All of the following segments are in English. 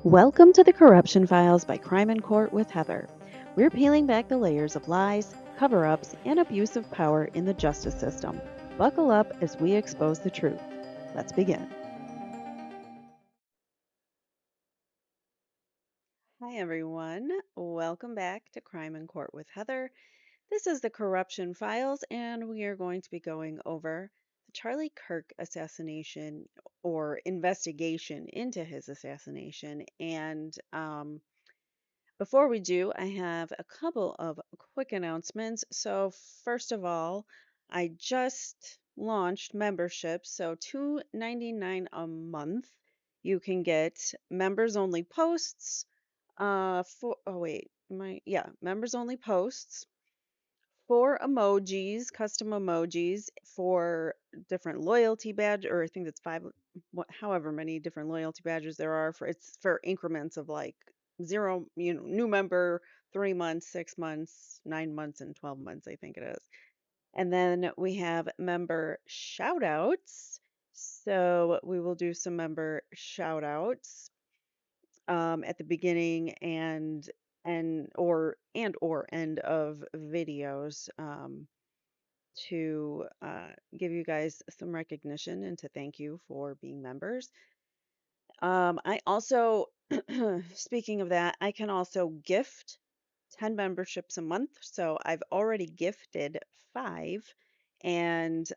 Welcome to the Corruption Files by Crime in Court with Heather. We're peeling back the layers of lies, cover ups, and abuse of power in the justice system. Buckle up as we expose the truth. Let's begin. Hi, everyone. Welcome back to Crime in Court with Heather. This is the Corruption Files, and we are going to be going over the Charlie Kirk assassination or investigation into his assassination. And before we do, I have a couple of quick announcements. So, first of all, I just launched memberships. So, $2.99 a month. You can get members only posts. For oh wait, members only posts, 4 emojis for different loyalty badge, or I think that's five, however many different loyalty badges there are for it's for increments of like zero, new member, 3 months, 6 months, 9 months, and 12 months, I think it is. And then we have member shout outs. So we will do some member shout outs at the beginning and or end of videos. To give you guys some recognition and to thank you for being members. I also, speaking of that, I can also gift 10 memberships a month. So I've already gifted 5. And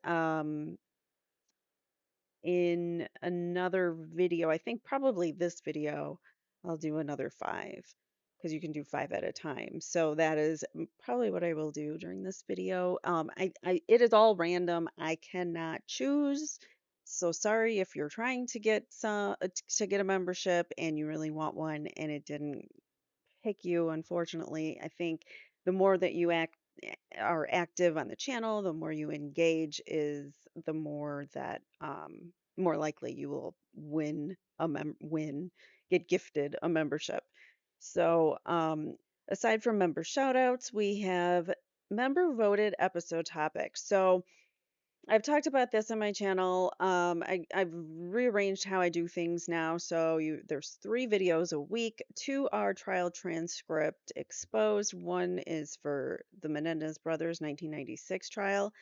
in another video, I think probably this video, I'll do another 5 because you can do 5 at a time. So that is probably what I will do during this video. It is all random. I cannot choose. So sorry if you're trying to get to get a membership and you really want one and it didn't pick you, unfortunately. I think the more that you are active on the channel, the more you engage is the more that more likely you will get gifted a membership. So aside from member shout outs, we have member voted episode topics. So I've talked about this on my channel. I've rearranged how I do things now. So there's 3 videos a week. 2 are trial transcript exposed. One is for the Menendez brothers 1996 trial,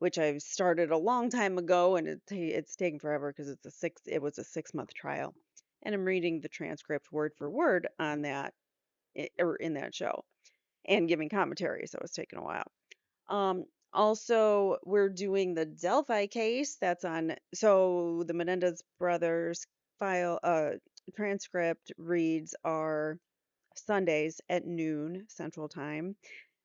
which I started a long time ago, and it's taken forever because it was a 6-month trial, and I'm reading the transcript word for word on that or in that show and giving commentary. So it's taken a while. Also, we're doing the Delphi case that's on. So the Menendez brothers file transcript reads are Sundays at noon Central Time.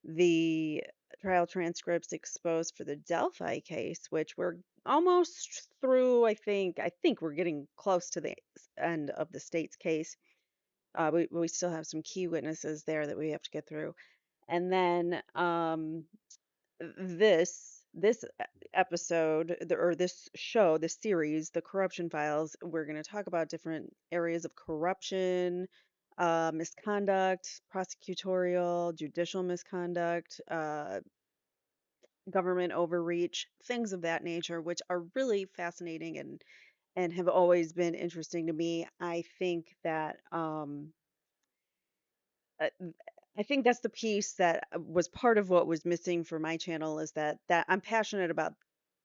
The trial transcripts exposed for the Delphi case, which we're almost through. I think we're getting close to the end of the state's case. We still have some key witnesses there that we have to get through, and then this episode or this show, this series, the Corruption Files, we're going to talk about different areas of corruption, misconduct, prosecutorial, judicial misconduct, government overreach, things of that nature, which are really fascinating and have always been interesting to me. Uh, I think that's the piece that was part of what was missing for my channel is that I'm passionate about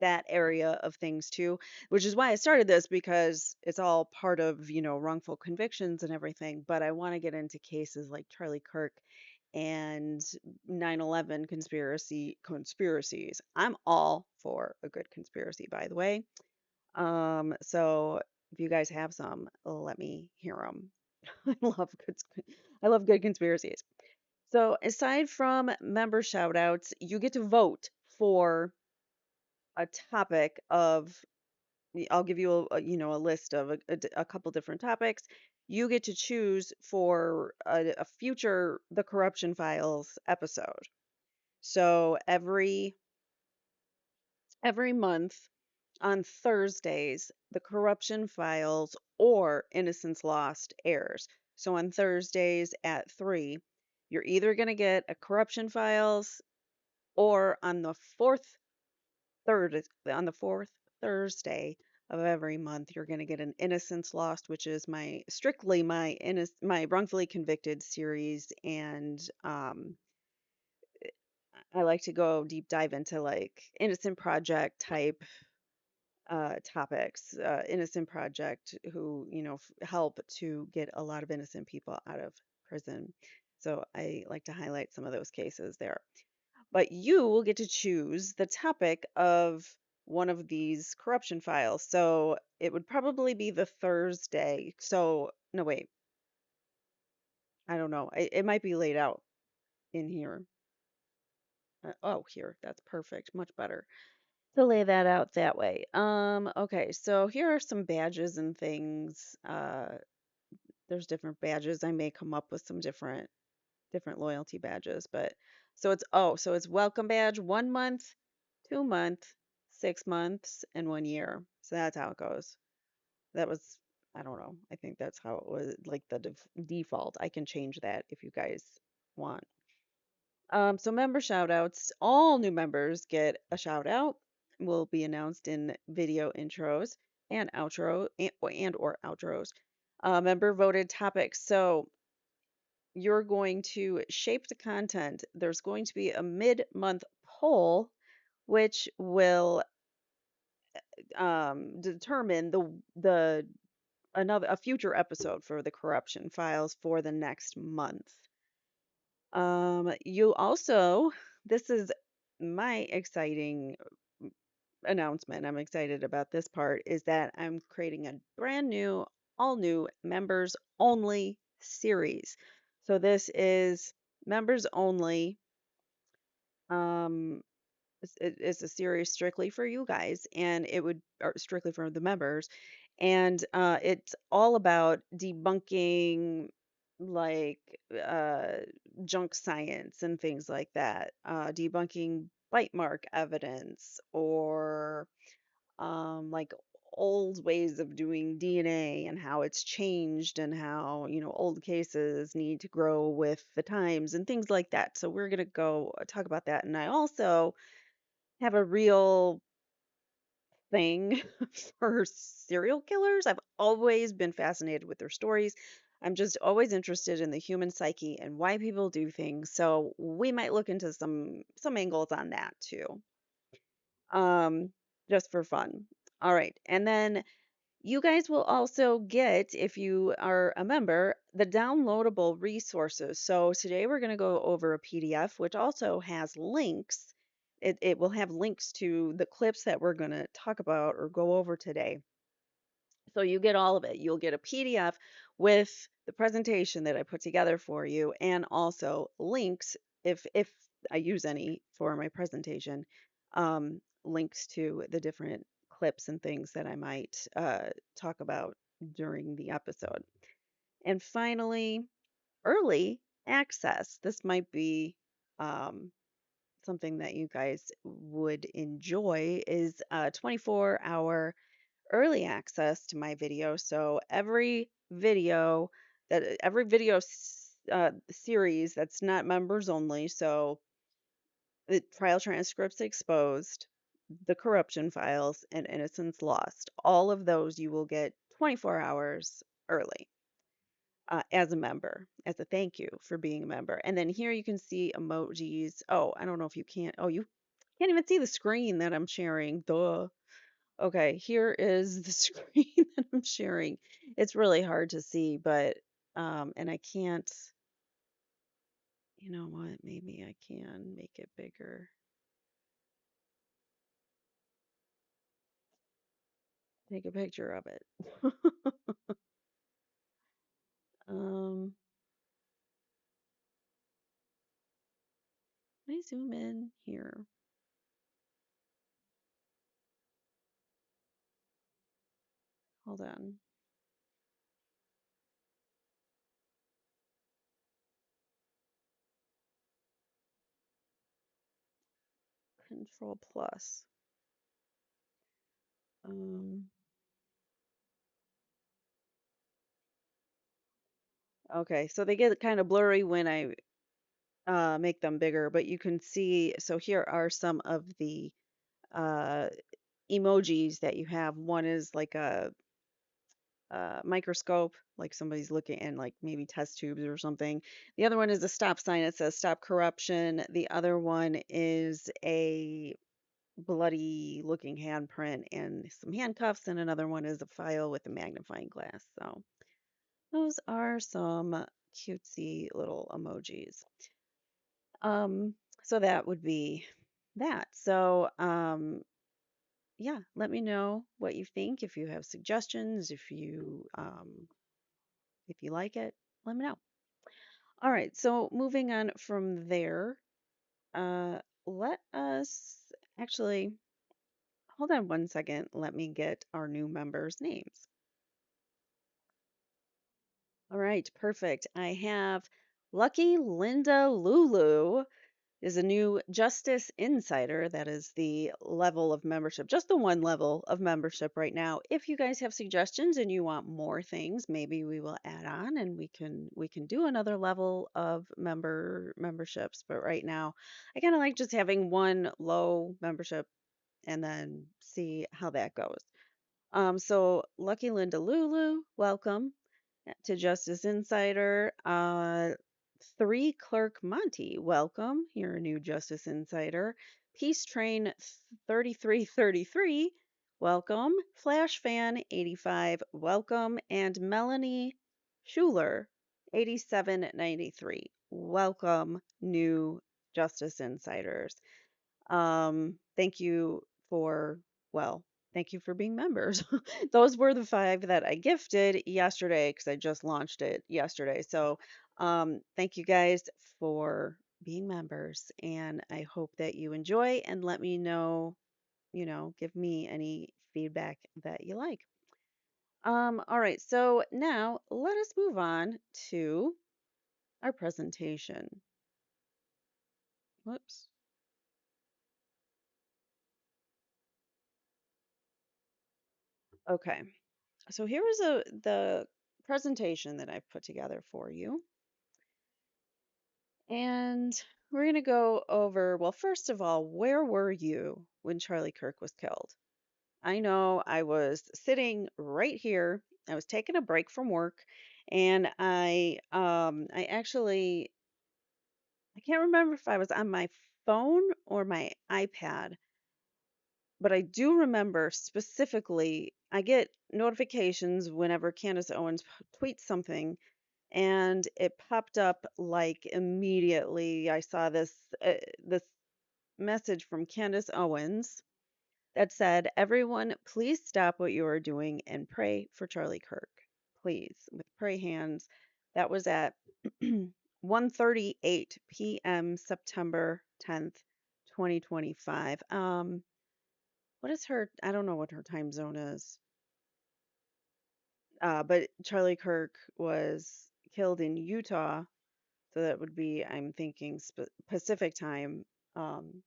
that area of things too, which is why I started this because it's all part of, wrongful convictions and everything, but I want to get into cases like Charlie Kirk and 9/11 conspiracies. I'm all for a good conspiracy, by the way. So if you guys have some, let me hear them. I love I love good conspiracies. So aside from member shout outs, you get to vote for a topic of I'll give you a list of a couple different topics. You get to choose for a future The Corruption Files episode. So every month on Thursdays, The Corruption Files or Innocence Lost airs. So on Thursdays at 3, you're either going to get a Corruption Files or on the fourth Thursday of every month, you're going to get an Innocence Lost, which is my strictly my wrongfully convicted series, and I like to go deep dive into like innocent project type topics. Innocent project who help to get a lot of innocent people out of prison. So I like to highlight some of those cases there. But you will get to choose the topic of one of these corruption files. So it would probably be the Thursday. So, no, wait, I don't know. It might be laid out in here. Oh, here, that's perfect. Much better to lay that out that way. Okay, so here are some badges and things. There's different badges. I may come up with some different loyalty badges, but so it's welcome badge 1 month, 2 month, 6 months, and 1 year. So that's how it goes. That was I don't know. I think that's how it was like the default. I can change that if you guys want. So member shout outs. All new members get a shout out. Will be announced in video intros and or outros. Member voted topics. So you're going to shape the content. There's going to be a mid-month poll, which will determine the another a future episode for the corruption files for the next month. You also, this is my exciting announcement. I'm excited about this part is that I'm creating a brand new, all new members only series. So this is members only. Um, it's a series strictly for you guys, and it would or strictly for the members, and it's all about debunking like uh, junk science and things like that, debunking bite mark evidence or like old ways of doing DNA and how it's changed and how, old cases need to grow with the times and things like that. So we're going to go talk about that. And I also have a real thing for serial killers. I've always been fascinated with their stories. I'm just always interested in the human psyche and why people do things. So we might look into some angles on that too. Um, just for fun. All right. And then you guys will also get, if you are a member, the downloadable resources. So today we're going to go over a PDF, which also has links. It will have links to the clips that we're going to talk about or go over today. So you get all of it. You'll get a PDF with the presentation that I put together for you and also links if I use any for my presentation, links to the different clips and things that I might talk about during the episode. And finally, early access. This might be um, something that you guys would enjoy is a 24-hour early access to my video. So every video series that's not members only. So the trial transcripts exposed, the corruption files, and innocence lost. All of those you will get 24 hours early as a member, as a thank you for being a member. And then here you can see emojis. Oh, I don't know if you can't. Oh, you can't even see the screen that I'm sharing. Duh. Okay, here is the screen that I'm sharing. It's really hard to see, but and I can't, you know what? Maybe I can make it bigger. Take a picture of it. um, let me zoom in here. Hold on. Control plus. Um, okay, so they get kind of blurry when I make them bigger, but you can see. So here are some of the uh emojis that you have. One is like a microscope, like somebody's looking in like maybe test tubes or something. The other one is a stop sign. It says stop corruption. The other one is a bloody looking handprint and some handcuffs, and another one is a file with a magnifying glass. So those are some cutesy little emojis. Um, so that would be that. So yeah, let me know what you think. If you have suggestions, if you like it, let me know. All right, so moving on from there, uh, let us actually hold on one second. Let me get our new members' names. All right, perfect. I have Lucky Linda Lulu is a new Justice Insider. That is the level of membership, just the one level of membership right now. If you guys have suggestions and you want more things, maybe we will add on and we can do another level of memberships. But right now, I kind of like just having one low membership and then see how that goes. So Lucky Linda Lulu, welcome to Justice Insider. Three Clerk Monty, welcome. You're a new Justice Insider. Peace Train 3333, welcome. Flash Fan 85, welcome. And Melanie Schuler 8793, welcome, new Justice Insiders. Thank you for, well, thank you for being members. Those were the five that I gifted yesterday because I just launched it yesterday. So, thank you guys for being members, and I hope that you enjoy and let me know, give me any feedback that you like. All right, so now let us move on to our presentation. Whoops. Okay. So here is the presentation that I've put together for you. And we're going to go over, well, first of all, where were you when Charlie Kirk was killed? I know I was sitting right here. I was taking a break from work and I actually I can't remember if I was on my phone or my iPad, but I do remember specifically I get notifications whenever Candace Owens tweets something and it popped up like immediately. I saw this message from Candace Owens that said, "Everyone, please stop what you are doing and pray for Charlie Kirk, please," with pray hands. That was at 1:38 p.m. September 10th, 2025. What is her? I don't know what her time zone is. But Charlie Kirk was killed in Utah. So that would be, I'm thinking, Pacific time. Um,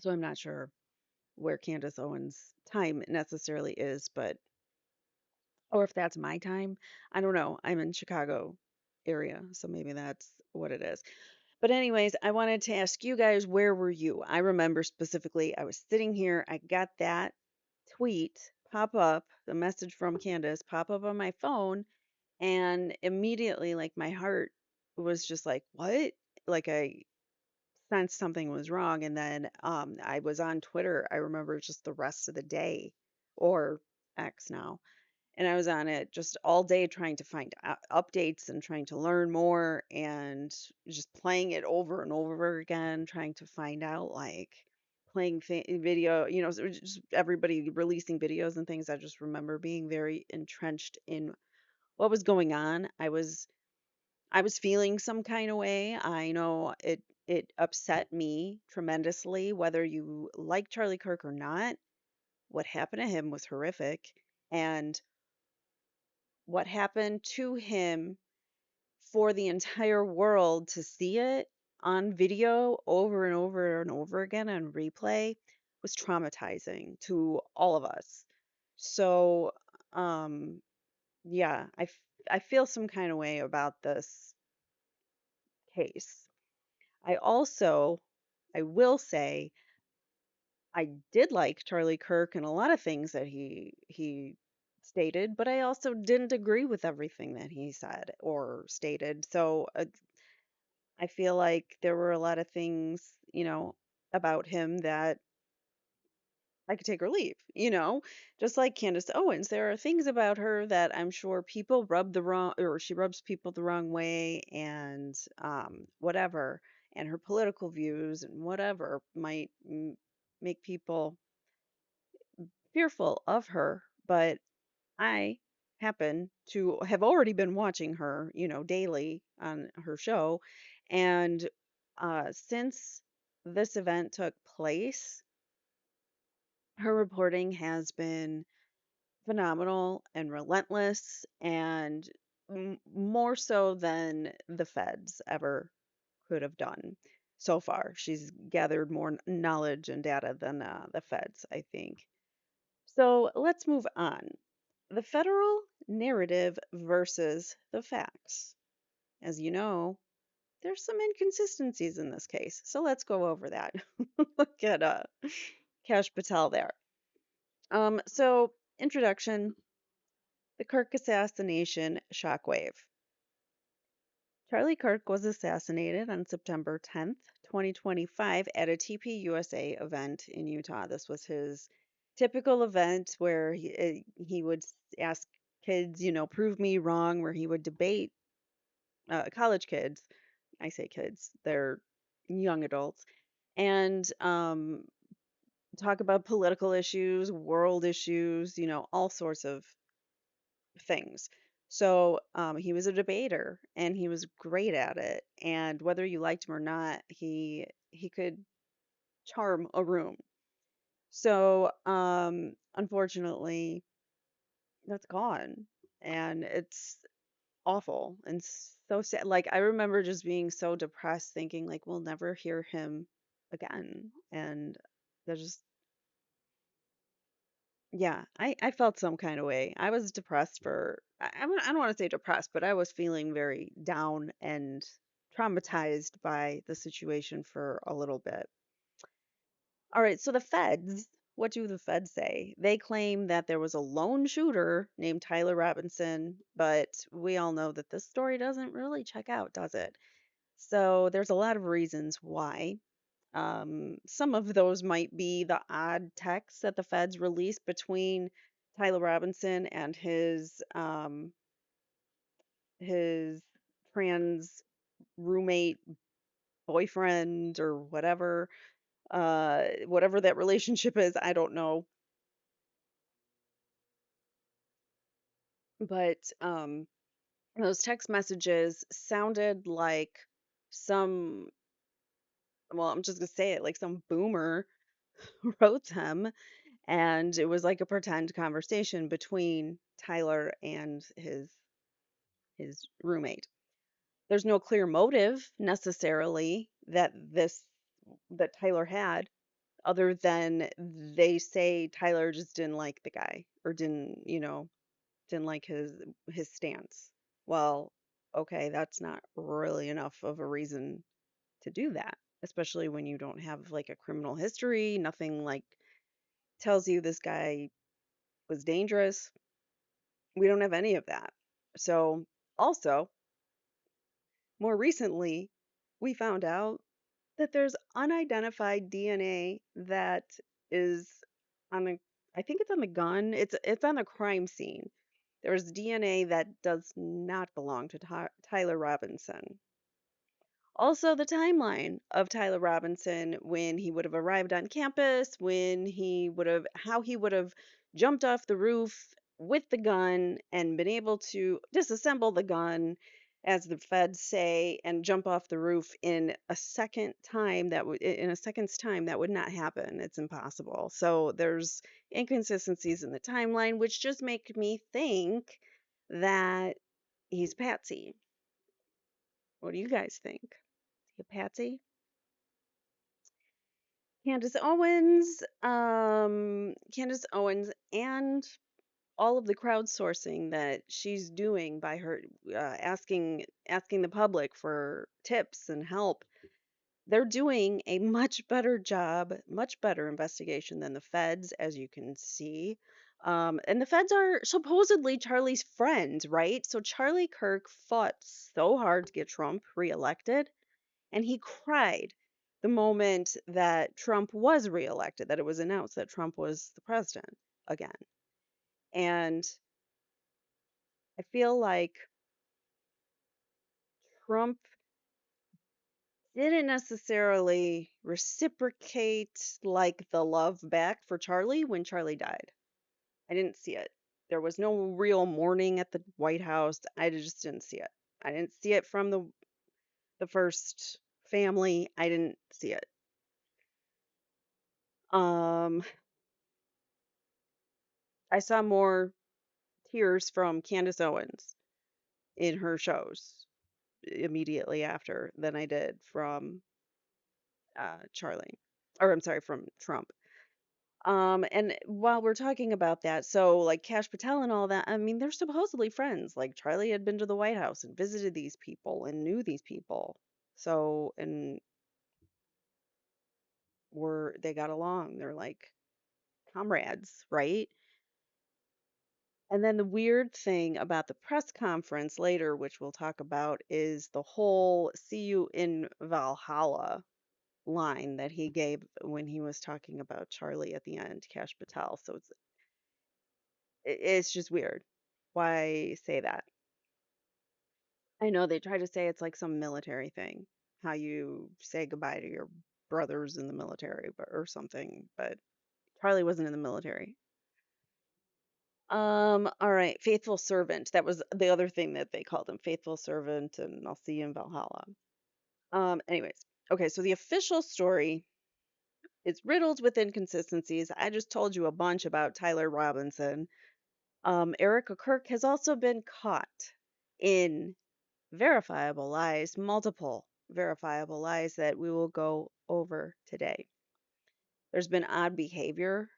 so I'm not sure where Candace Owens' time necessarily is, but or if that's my time. I don't know. I'm in Chicago area, so maybe that's what it is. But anyways, I wanted to ask you guys, where were you? I remember specifically, I was sitting here. I got that tweet pop up, the message from Candace pop up on my phone, and immediately, like my heart was just like, what? Like I sensed something was wrong. And then I was on Twitter. I remember just the rest of the day, or X now. And I was on it just all day trying to find updates and trying to learn more and just playing it over and over again, trying to find out like playing video, so it was just everybody releasing videos and things. I just remember being very entrenched in what was going on. I was feeling some kind of way. I know it upset me tremendously, whether you like Charlie Kirk or not. What happened to him was horrific, and what happened to him for the entire world to see it on video over and over and over again on replay was traumatizing to all of us. So, um, yeah, I feel some kind of way about this case. I also, I will say, I did like Charlie Kirk and a lot of things that he stated, but I also didn't agree with everything that he said or stated. So I feel like there were a lot of things, about him that I could take or leave, just like Candace Owens. There are things about her that I'm sure people rub the wrong, or she rubs people the wrong way, and whatever, and her political views and whatever might make people fearful of her. But I happen to have already been watching her, daily on her show, and since this event took place, her reporting has been phenomenal and relentless and more so than the feds ever could have done so far. She's gathered more knowledge and data than the feds, I think. So let's move on. The federal narrative versus the facts. As you know, there's some inconsistencies in this case. So let's go over that. Look at Cash Patel there. So introduction, the Kirk assassination shockwave. Charlie Kirk was assassinated on September 10th, 2025, at a TPUSA event in Utah. This was his typical event where he would ask kids, prove me wrong, where he would debate college kids. I say kids, they're young adults, and talk about political issues, world issues, all sorts of things. So he was a debater and he was great at it. And whether you liked him or not, he could charm a room. So unfortunately, that's gone, and it's awful and so sad. Like I remember just being so depressed, thinking like we'll never hear him again. And there's just yeah, I felt some kind of way. I was depressed for, I don't want to say depressed, but I was feeling very down and traumatized by the situation for a little bit. All right, so the feds, what do the feds say? They claim that there was a lone shooter named Tyler Robinson, but we all know that this story doesn't really check out, does it? So there's a lot of reasons why. Some of those might be the odd texts that the feds released between Tyler Robinson and his trans roommate, boyfriend, or whatever that relationship is. I don't know, but those text messages sounded like some. Well, I'm just gonna say it, like some boomer wrote them, and it was like a pretend conversation between Tyler and his roommate. There's no clear motive necessarily that Tyler had, other than they say Tyler just didn't like the guy, or didn't like his stance. Well, okay, that's not really enough of a reason to do that, especially when you don't have like a criminal history, nothing like tells you this guy was dangerous. We don't have any of that. So, also, more recently, we found out that there's unidentified DNA that is on the, I think it's on the gun. It's on the crime scene. There's DNA that does not belong to Tyler Robinson. Also, the timeline of Tyler Robinson, when he would have arrived on campus, how he would have jumped off the roof with the gun and been able to disassemble the gun, as the feds say, and jump off the roof in a second's time, that would not happen. It's impossible. So there's inconsistencies in the timeline, which just make me think that he's Patsy. What do you guys think? A Patsy? Candace Owens, and all of the crowdsourcing that she's doing by her asking the public for tips and help. they're doing a much better job, much better investigation than the feds, as you can see. And the feds are supposedly Charlie's friends, right? So Charlie Kirk fought so hard to get Trump reelected, and he cried the moment that Trump was reelected, that it was announced that Trump was the president again. And I feel like Trump didn't necessarily reciprocate like the love back for Charlie when Charlie died. I didn't see it. There was no real mourning at the White House. I just didn't see it. I didn't see it from the first family. I didn't see it. Um, I saw more tears from Candace Owens in her shows immediately after than I did from Charlie, or I'm sorry, from Trump. And while we're talking about that, so like Cash Patel and all that, I mean, they're supposedly friends. Like Charlie had been to the White House and visited these people and knew these people. So, and they got along. They're like comrades, right? And then the weird thing about the press conference later, which we'll talk about, is the whole "see you in Valhalla" line that he gave when he was talking about Charlie at the end, Cash Patel. So it's just weird. Why say that? I know they try to say it's like some military thing, how you say goodbye to your brothers in the military, or something, but Charlie wasn't in the military. All right, faithful servant. That was the other thing that they called him, faithful servant, and I'll see you in Valhalla. Anyways, okay, so the official story is riddled with inconsistencies. I just told you a bunch about Tyler Robinson. Erika Kirk has also been caught in verifiable lies, multiple verifiable lies that we will go over today. There's been odd behavior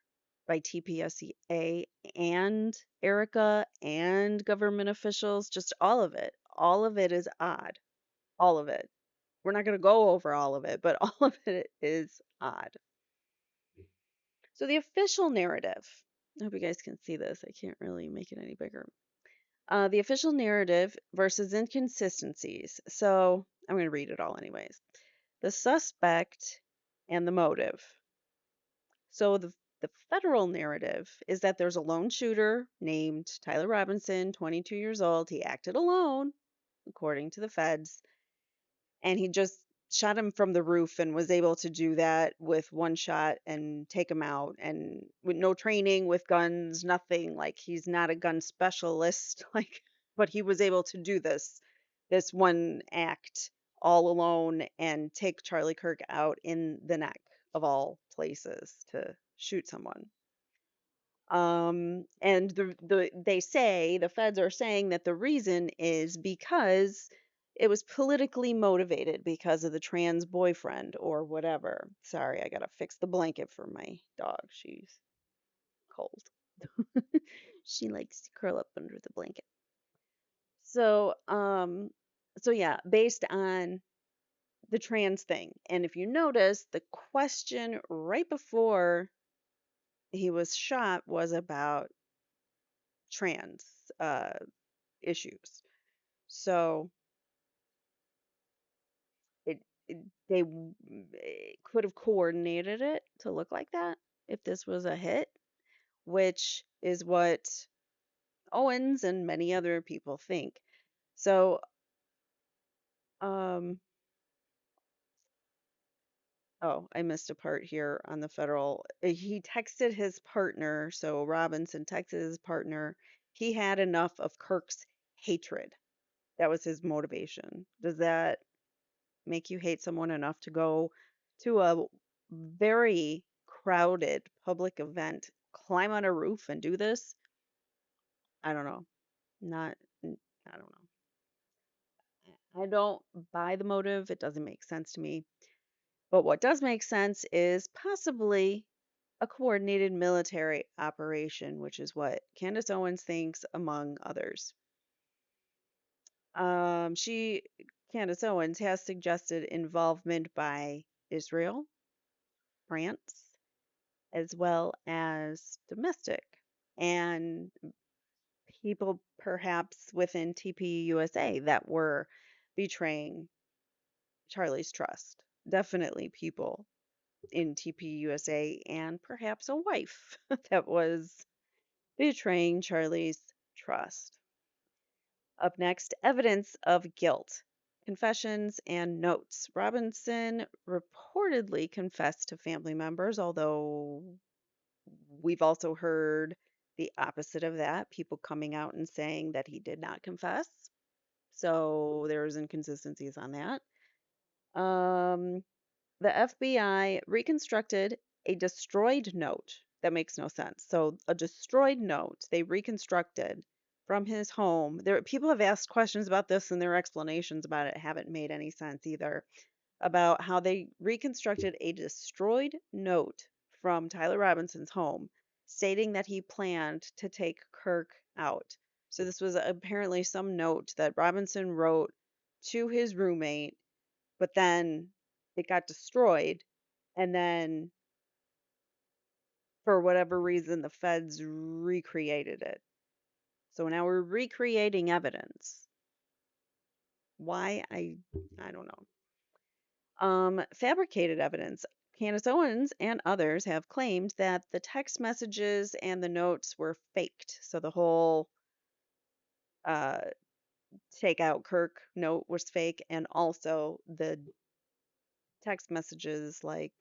by TPUSA and Erica and government officials, just all of it. All of it is odd. All of it. We're not going to go over all of it, but all of it is odd. So, the official narrative, I hope you guys can see this. I can't really make it any bigger. The official narrative versus inconsistencies. So, I'm going to read it all anyways. The suspect and the motive. So the federal narrative is that there's a lone shooter named Tyler Robinson, 22 years old. He acted alone, according to the feds, and he just shot him from the roof and was able to do that with one shot and take him out, and with no training with guns, nothing. Like he's not a gun specialist, like, but he was able to do this one act all alone and take Charlie Kirk out in the neck of all places to shoot someone. And they say the feds are saying that the reason is because it was politically motivated because of the trans boyfriend or whatever. Sorry, I gotta fix the blanket for my dog. She's cold. She likes to curl up under the blanket. So, so yeah, based on the trans thing. And if you notice, the question right before he was shot was about trans issues. So it, could have coordinated it to look like that if this was a hit, which is what Owens and many other people think. So, um, oh, I missed a part here on the federal. He texted his partner, so Robinson texted his partner. He had enough of Kirk's hatred. That was his motivation. Does that make you hate someone enough to go to a very crowded public event, climb on a roof and do this? I don't know. Not, I don't know. I don't buy the motive. It doesn't make sense to me. But what does make sense is possibly a coordinated military operation, which is what Candace Owens thinks, among others. She Candace Owens has suggested involvement by Israel, France, as well as domestic and people perhaps within TPUSA that were betraying Charlie's trust. Definitely people in TPUSA and perhaps a wife that was betraying Charlie's trust. Up next, evidence of guilt. Confessions and notes. Robinson reportedly confessed to family members, although we've also heard the opposite of that, people coming out and saying that he did not confess. So there's inconsistencies on that. Um, the FBI reconstructed a destroyed note. That makes no sense. So a destroyed note they reconstructed from his home. There people have asked questions about this and their explanations about it haven't made any sense either. About how they reconstructed a destroyed note from Tyler Robinson's home stating that he planned to take Kirk out. So this was apparently some note that Robinson wrote to his roommate, but then it got destroyed. And then for whatever reason, the feds recreated it. So now we're recreating evidence. Why? I don't know. Fabricated evidence. Candace Owens and others have claimed that the text messages and the notes were faked. So the whole uh, take out Kirk note was fake, and also the text messages like,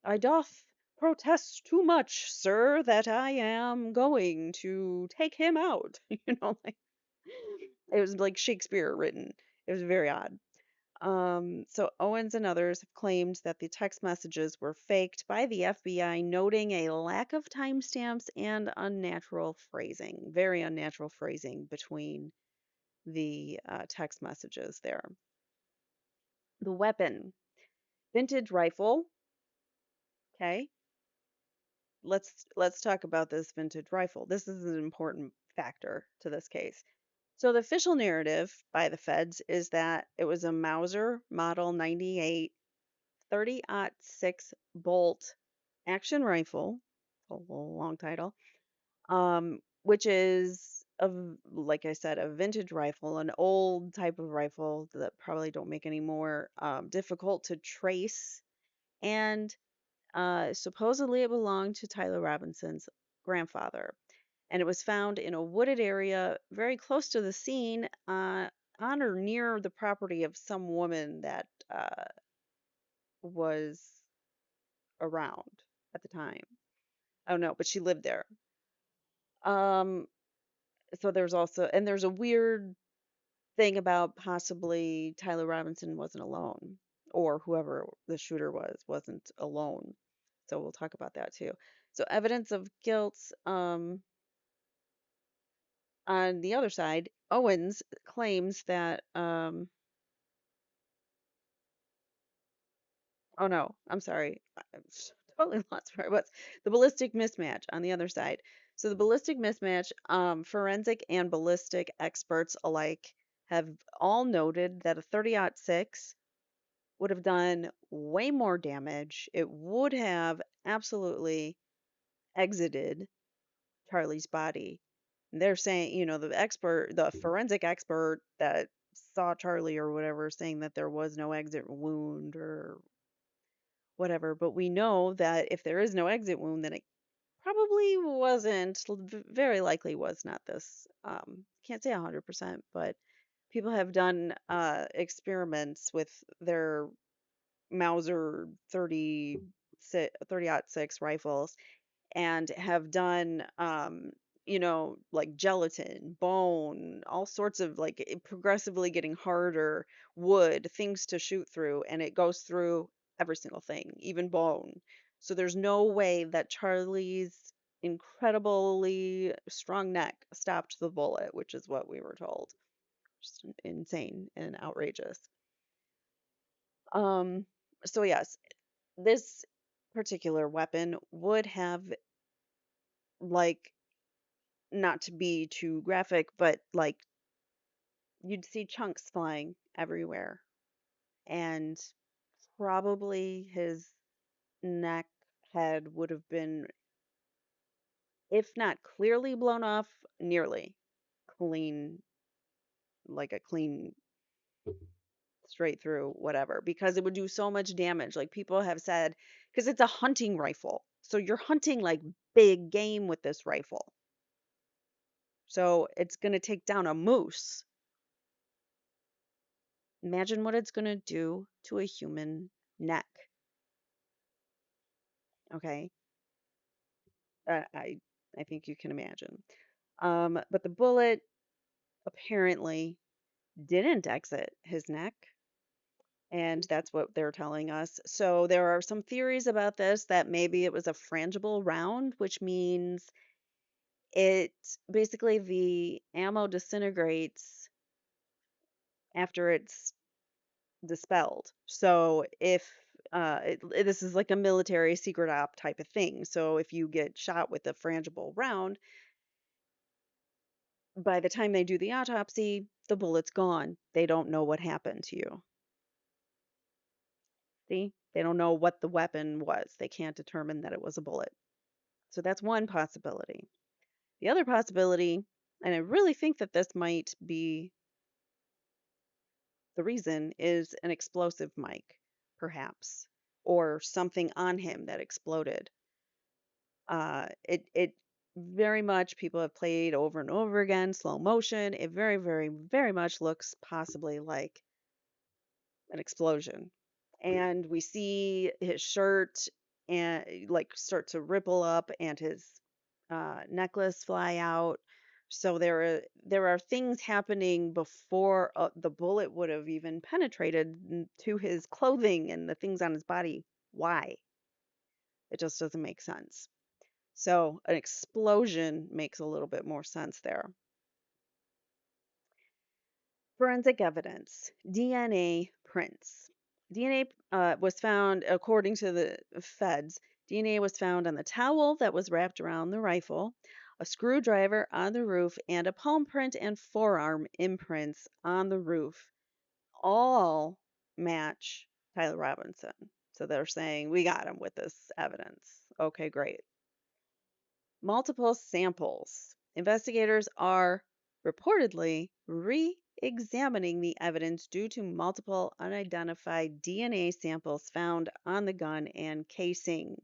I doth protest too much, sir, that I am going to take him out. Like it was like Shakespeare written. It was very odd. So Owens and others have claimed that the text messages were faked by the FBI, noting a lack of timestamps and unnatural phrasing, very unnatural phrasing between the text messages there. The weapon, vintage rifle. Okay, let's talk about this vintage rifle. This is an important factor to this case. So the official narrative by the feds is that it was a Mauser Model 98 30-06 bolt action rifle, a long title, which is like I said, a vintage rifle, an old type of rifle that probably don't make anymore, difficult to trace, and supposedly it belonged to Tyler Robinson's grandfather, and it was found in a wooded area very close to the scene, on or near the property of some woman that was around at the time. I don't know, but she lived there. Um, so there's also, and there's a weird thing about possibly Tyler Robinson wasn't alone, or whoever the shooter was wasn't alone. So we'll talk about that too. So evidence of guilt. On the other side, Owens claims that oh no, I'm sorry. I'm totally lost where I was. The ballistic mismatch on the other side. So the ballistic mismatch, forensic and ballistic experts alike have all noted that a 30-06 would have done way more damage. It would have absolutely exited Charlie's body. And they're saying, the forensic expert that saw Charlie or whatever, saying that there was no exit wound or whatever. But we know that if there is no exit wound, then it probably wasn't, very likely was not this. Can't say 100%, but people have done experiments with their Mauser 30-06 rifles and have done like gelatin, bone, all sorts of like progressively getting harder wood, things to shoot through, and it goes through every single thing, even bone. So there's no way that Charlie's incredibly strong neck stopped the bullet, which is what we were told. Just insane and outrageous. Um, so yes, this particular weapon would have, like, not to be too graphic, but like you'd see chunks flying everywhere. And probably his neck head would have been, if not clearly blown off, nearly clean, like a clean straight through whatever, because it would do so much damage. Like people have said, because it's a hunting rifle. So you're hunting like big game with this rifle. So it's going to take down a moose. Imagine what it's going to do to a human neck. Okay. Uh, I I think you can imagine. But the bullet apparently didn't exit his neck, and that's what they're telling us. So there are some theories about this that maybe it was a frangible round, which means it basically the ammo disintegrates after it's dispelled. So if this is like a military secret op type of thing. So if you get shot with a frangible round, by the time they do the autopsy, the bullet's gone. They don't know what happened to you. See? They don't know what the weapon was. They can't determine that it was a bullet. So that's one possibility. The other possibility, and I really think that this might be the reason, is an explosive mic, perhaps, or something on him that exploded. It very much, people have played over and over again, slow motion. It very, very, very much looks possibly like an explosion. And we see his shirt and like start to ripple up and his necklace fly out. So there are things happening before the bullet would have even penetrated to his clothing and the things on his body. Why? It just doesn't make sense. So an explosion makes a little bit more sense there. Forensic evidence, DNA prints. DNA was found, according to the feds, DNA was found on the towel that was wrapped around the rifle, a screwdriver on the roof, and a palm print and forearm imprints on the roof. All match Tyler Robinson. So they're saying, we got him with this evidence. Okay, great. Multiple samples. Investigators are reportedly re examining the evidence due to multiple unidentified DNA samples found on the gun and casing.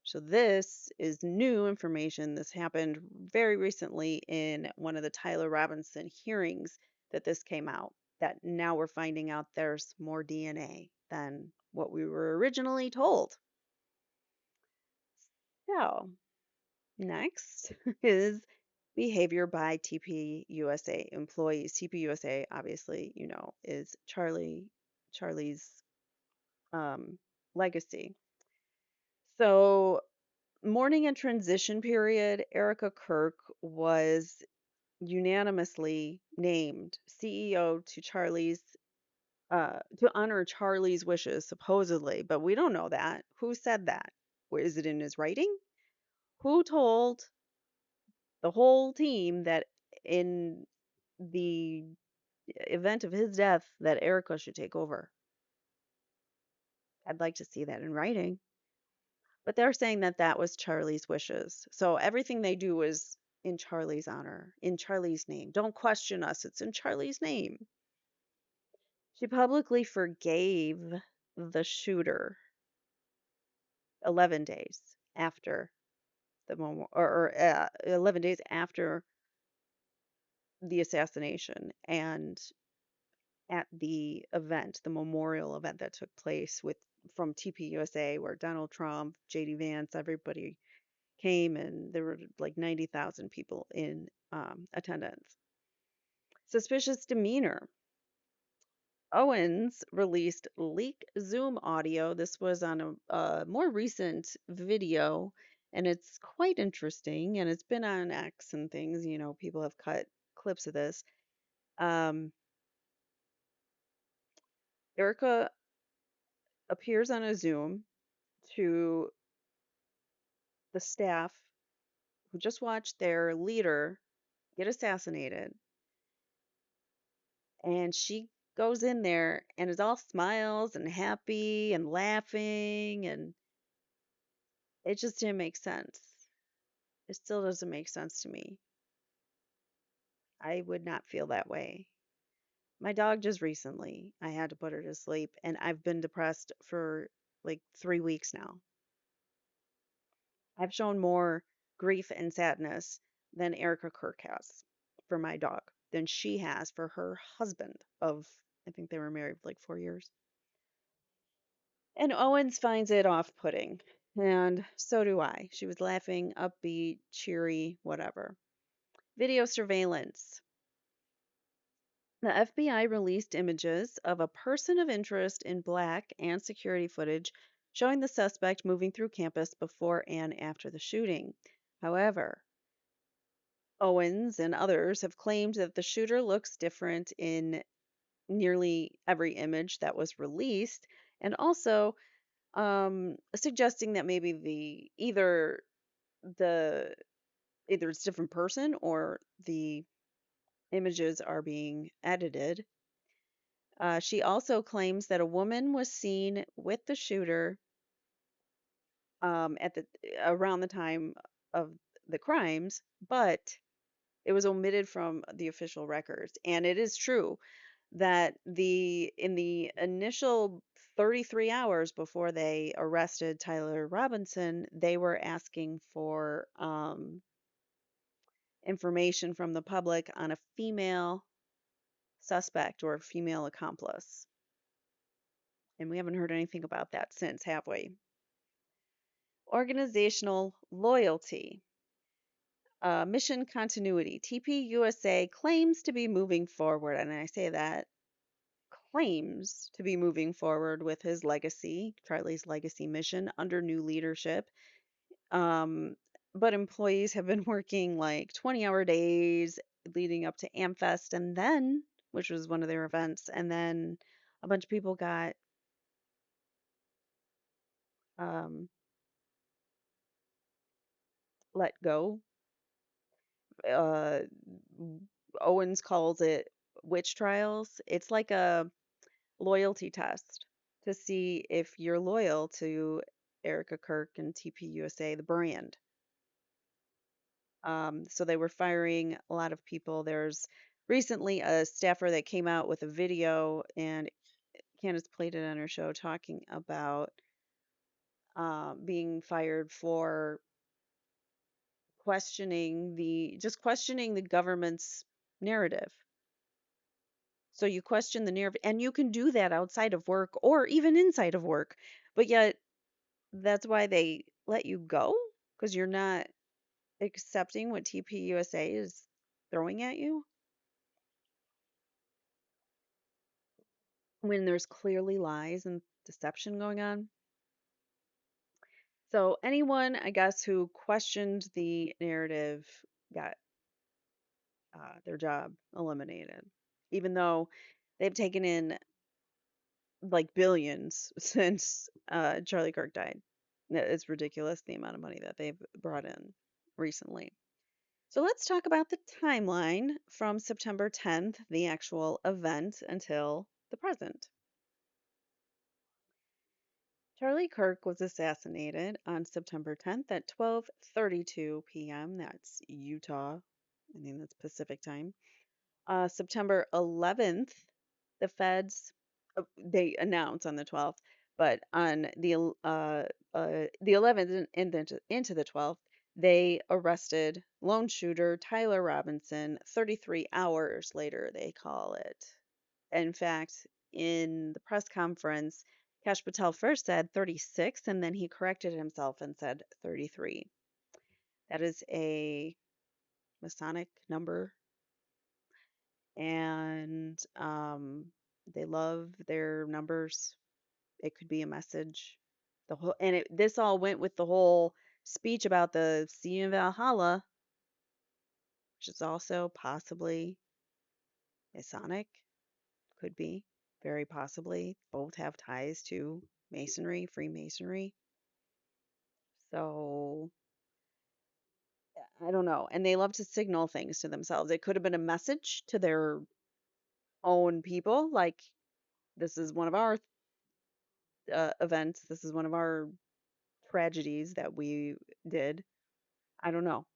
So, this is new information. This happened very recently in one of the Tyler Robinson hearings that this came out. That now we're finding out there's more DNA than what we were originally told. So, next is behavior by TPUSA employees. TPUSA, obviously, is Charlie's um, legacy. So, mourning and transition period, Erika Kirk was unanimously named CEO to honor Charlie's wishes, supposedly, but we don't know that. Who said that? Where is it in his writing? Who told the whole team that in the event of his death that Erica should take over? I'd like to see that in writing. But they're saying that that was Charlie's wishes. So everything they do is in Charlie's honor, in Charlie's name. Don't question us. It's in Charlie's name. She publicly forgave the shooter 11 days after the moment, or 11 days after the assassination, and at the event, the memorial event that took place with from TPUSA, where Donald Trump, JD Vance, everybody came, and there were like 90,000 people in attendance. Suspicious demeanor. Owens released leak Zoom audio. This was on a more recent video, and it's quite interesting. And it's been on X and things. People have cut clips of this. Um, Erica appears on a Zoom to the staff who just watched their leader get assassinated. And she goes in there and is all smiles and happy and laughing, and it just didn't make sense. It still doesn't make sense to me. I would not feel that way. My dog just recently, I had to put her to sleep, and I've been depressed for like 3 weeks now. I've shown more grief and sadness than Erika Kirk has for my dog, than she has for her husband of, I think they were married like 4 years. And Owens finds it off putting. And so do I. She was laughing, upbeat, cheery, whatever. Video surveillance. The FBI released images of a person of interest in black and security footage showing the suspect moving through campus before and after the shooting. However, Owens and others have claimed that the shooter looks different in nearly every image that was released, and also suggesting that maybe the either it's a different person or the images are being edited. She also claims that a woman was seen with the shooter at the around the time of the crimes, but it was omitted from the official records. And it is true that the in the initial 33 hours before they arrested Tyler Robinson, they were asking for information from the public on a female suspect or a female accomplice. And we haven't heard anything about that since, have we? Organizational loyalty. Mission continuity. TPUSA claims to be moving forward, and I say that claims to be moving forward with his legacy, Charlie's legacy mission under new leadership. Um, but employees have been working like 20-hour days leading up to AmFest, and then, which was one of their events, and then a bunch of people got um, let go. Uh, Owens calls it witch trials. It's like a loyalty test to see if you're loyal to Erika Kirk and TPUSA, the brand. So they were firing a lot of people. There's recently a staffer that came out with a video, and Candace played it on her show talking about being fired for questioning the government's narrative. So you question the narrative, and you can do that outside of work or even inside of work, but yet that's why they let you go because you're not accepting what TPUSA is throwing at you when there's clearly lies and deception going on. So anyone, I guess, who questioned the narrative got their job eliminated, even though they've taken in like billions since Charlie Kirk died. It's ridiculous the amount of money that they've brought in recently. So let's talk about the timeline from September 10th, the actual event, until the present. Charlie Kirk was assassinated on September 10th at 12:32 p.m. That's Utah. I think that's Pacific time. September 11th, the feds they announce on the 12th, but on the 11th and then into the 12th, they arrested lone shooter Tyler Robinson 33 hours later, they call it. In fact, in the press conference, Cash Patel first said 36 and then he corrected himself and said 33. That is a Masonic number, and they love their numbers. It could be a message. This all went with the whole speech about the sea in Valhalla, which is also possibly Masonic. Could be, very possibly. Both have ties to Masonry, Freemasonry. So I don't know. And they love to signal things to themselves. It could have been a message to their own people. Like, this is one of our events. This is one of our tragedies that we did. I don't know.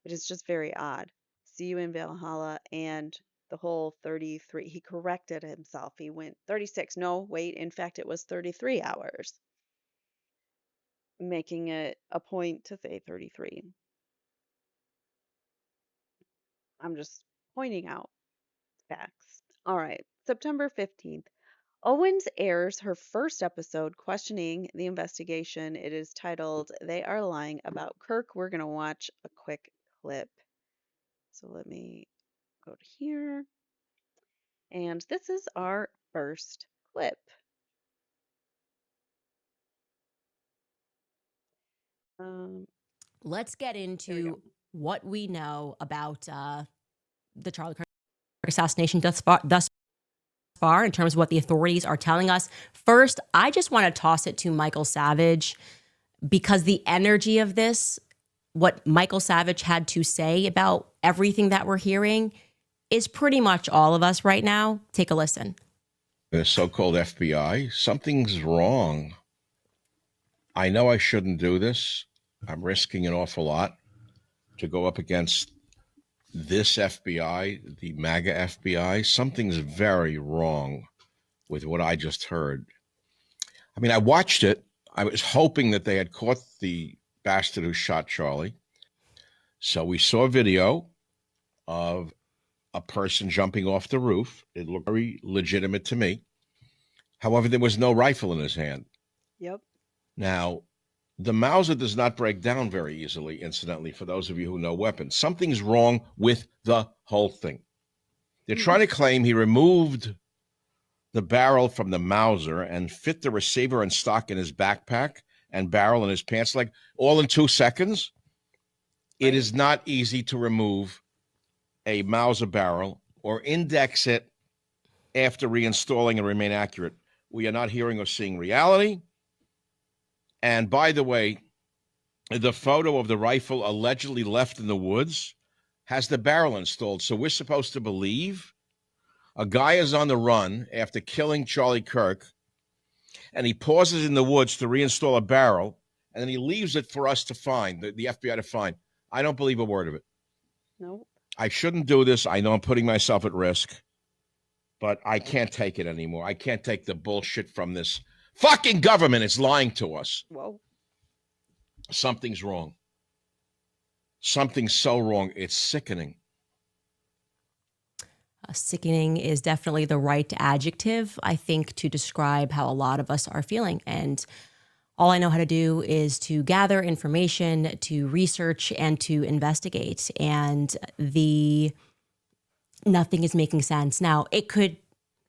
It is just very odd. See you in Valhalla and the whole 33. He corrected himself. He went 36. No, wait. In fact, it was 33 hours, making it a point to say 33. I'm just pointing out facts. All right. September 15th. Owens airs her first episode questioning the investigation. It is titled They Are Lying About Kirk. We're going to watch a quick clip. So let me go to here. And this is our first clip. Um, Let's get There we into go. what we know about the Charlie Kirk assassination thus far in terms of what the authorities are telling us. First, I just want to toss it to Michael Savage because the energy of this, what Michael Savage had to say about everything that we're hearing, is pretty much all of us right now. Take a listen. The so-called FBI, something's wrong. I know I shouldn't do this. I'm risking an awful lot to go up against this FBI, the MAGA FBI. Something's very wrong with what I just heard. I mean, I watched it. I was hoping that they had caught the bastard who shot Charlie. So we saw a video of a person jumping off the roof. It looked very legitimate to me. However, there was no rifle in his hand. Yep. Now, the Mauser does not break down very easily, incidentally, for those of you who know weapons. Something's wrong with the whole thing. They're trying to claim he removed the barrel from the Mauser and fit the receiver and stock in his backpack and barrel in his pants leg all in 2 seconds. Right. It is not easy to remove a Mauser barrel or index it after reinstalling and remain accurate. We are not hearing or seeing reality. And by the way, the photo of the rifle allegedly left in the woods has the barrel installed. So we're supposed to believe a guy is on the run after killing Charlie Kirk, and he pauses in the woods to reinstall a barrel, and then he leaves it for us to find, the FBI to find. I don't believe a word of it. Nope. I shouldn't do this. I know I'm putting myself at risk, but I can't take it anymore. I can't take the bullshit from this fucking government. It's lying to us. Whoa. Something's wrong. Something's so wrong. It's sickening. Sickening is definitely the right adjective, I think, to describe how a lot of us are feeling. And all I know how to do is to gather information, to research, and to investigate. And nothing is making sense. Now, it could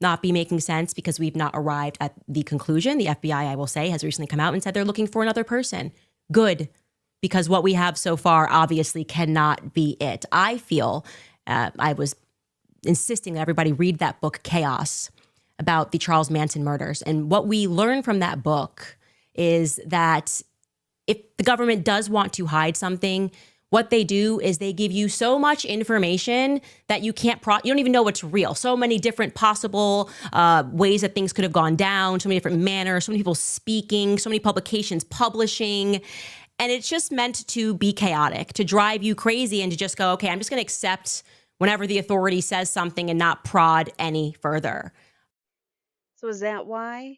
not be making sense because we've not arrived at the conclusion. The FBI, I will say, has recently come out and said they're looking for another person. Good, because what we have so far obviously cannot be it. I feel, I was insisting that everybody read that book, Chaos, about the Charles Manson murders. And what we learn from that book is that if the government does want to hide something, what they do is they give you so much information that you can't, you don't even know what's real. So many different possible ways that things could have gone down, so many different manners, so many people speaking, so many publications publishing. And it's just meant to be chaotic, to drive you crazy and to just go, okay, I'm just going to accept whenever the authority says something and not prod any further. So is that why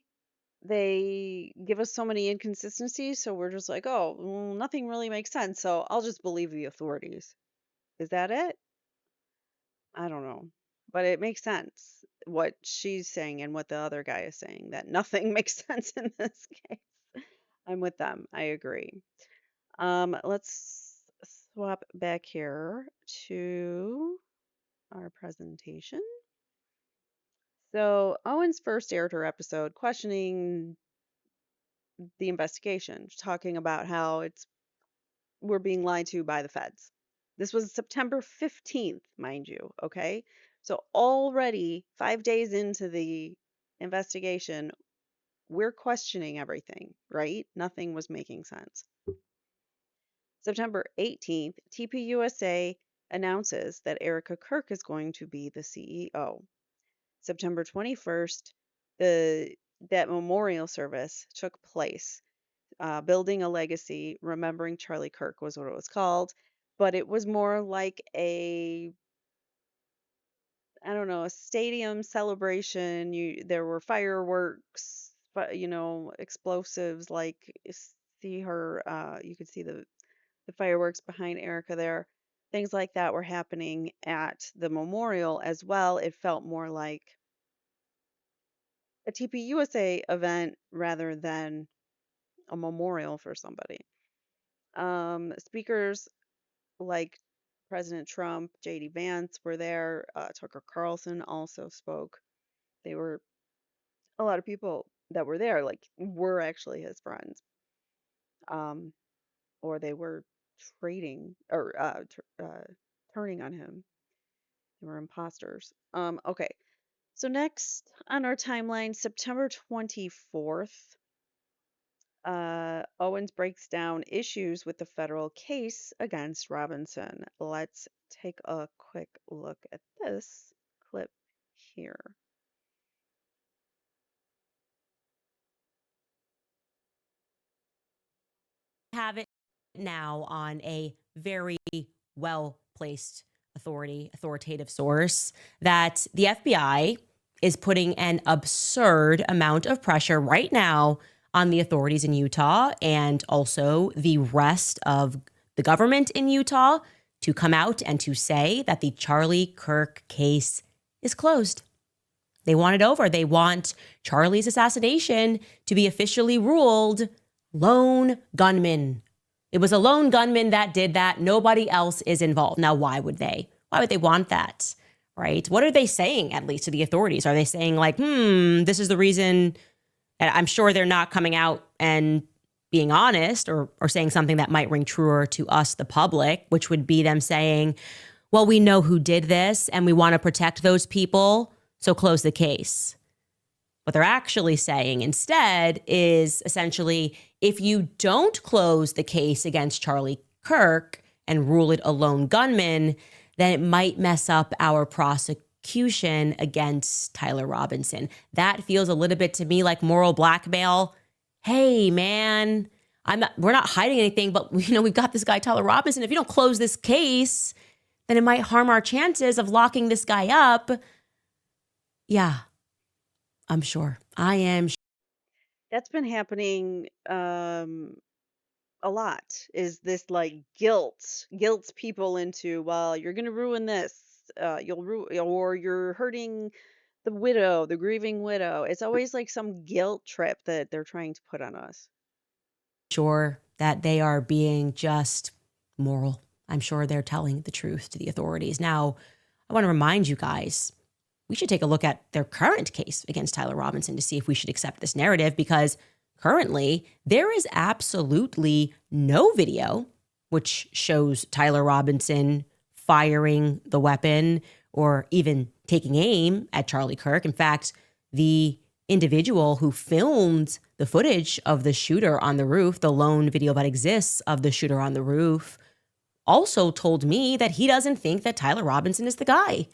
they give us so many inconsistencies? So we're just like, oh, well, nothing really makes sense. So I'll just believe the authorities. Is that it? I don't know. But it makes sense what she's saying and what the other guy is saying, that nothing makes sense in this case. I'm with them. I agree. Let's swap back here to our presentation. So Owens first aired her episode questioning the investigation, talking about how we're being lied to by the feds. This was September 15th, mind you, okay? So already 5 days into the investigation, we're questioning everything, right? Nothing was making sense. September 18th, TPUSA announces that Erika Kirk is going to be the CEO. September 21st, that memorial service took place. Building a legacy, remembering Charlie Kirk was what it was called, but it was more like a, I don't know, a stadium celebration. There were fireworks, explosives. Like see her, you could see the fireworks behind Erica there. Things like that were happening at the memorial as well. It felt more like a TPUSA event rather than a memorial for somebody. Speakers like President Trump, JD Vance were there. Tucker Carlson also spoke. They were a lot of people that were there, like, were actually his friends, um, or they were trading or turning on him. They were imposters. Okay. So next on our timeline, September 24th, Owens breaks down issues with the federal case against Robinson. Let's take a quick look at this clip here. Have it now on a very well placed authoritative source, that the FBI is putting an absurd amount of pressure right now on the authorities in Utah and also the rest of the government in Utah to come out and to say that the Charlie Kirk case is closed. They want it over. They want Charlie's assassination to be officially ruled lone gunman. It was a lone gunman that did that. Nobody else is involved. Now, why would they? Why would they want that? Right? What are they saying, at least to the authorities? Are they saying like, this is the reason? And I'm sure they're not coming out and being honest or saying something that might ring truer to us, the public, which would be them saying, well, we know who did this and we want to protect those people, so close the case. What they're actually saying instead is essentially, if you don't close the case against Charlie Kirk and rule it a lone gunman, then it might mess up our prosecution against Tyler Robinson. That feels a little bit to me like moral blackmail. Hey, man, we're not hiding anything, but we've got this guy, Tyler Robinson. If you don't close this case, then it might harm our chances of locking this guy up. Yeah, I'm sure. I am. That's been happening a lot. Is this like guilts people into, well, you're gonna ruin this, you'll ruin, or you're hurting the grieving widow. It's always like some guilt trip that they're trying to put on us. Sure that they are being just moral. I'm sure they're telling the truth to the authorities. Now, I want to remind you guys, we should take a look at their current case against Tyler Robinson to see if we should accept this narrative, because currently there is absolutely no video which shows Tyler Robinson firing the weapon or even taking aim at Charlie Kirk. In fact, the individual who filmed the footage of the shooter on the roof, the lone video that exists of the shooter on the roof, also told me that he doesn't think that Tyler Robinson is the guy.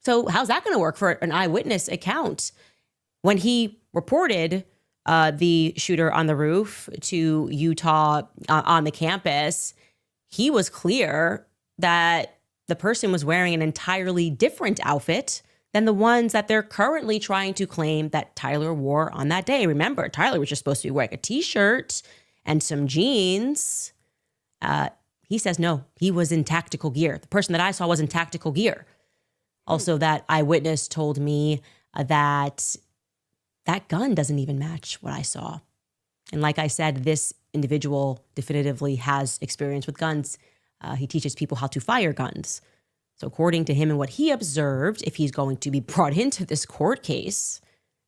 So how's that going to work for an eyewitness account? When he reported the shooter on the roof to Utah on the campus, he was clear that the person was wearing an entirely different outfit than the ones that they're currently trying to claim that Tyler wore on that day. Remember, Tyler was just supposed to be wearing a t-shirt and some jeans. He says, no, he was in tactical gear. The person that I saw was in tactical gear. Also, that eyewitness told me that gun doesn't even match what I saw. And like I said, this individual definitively has experience with guns. He teaches people how to fire guns. So according to him and what he observed, if he's going to be brought into this court case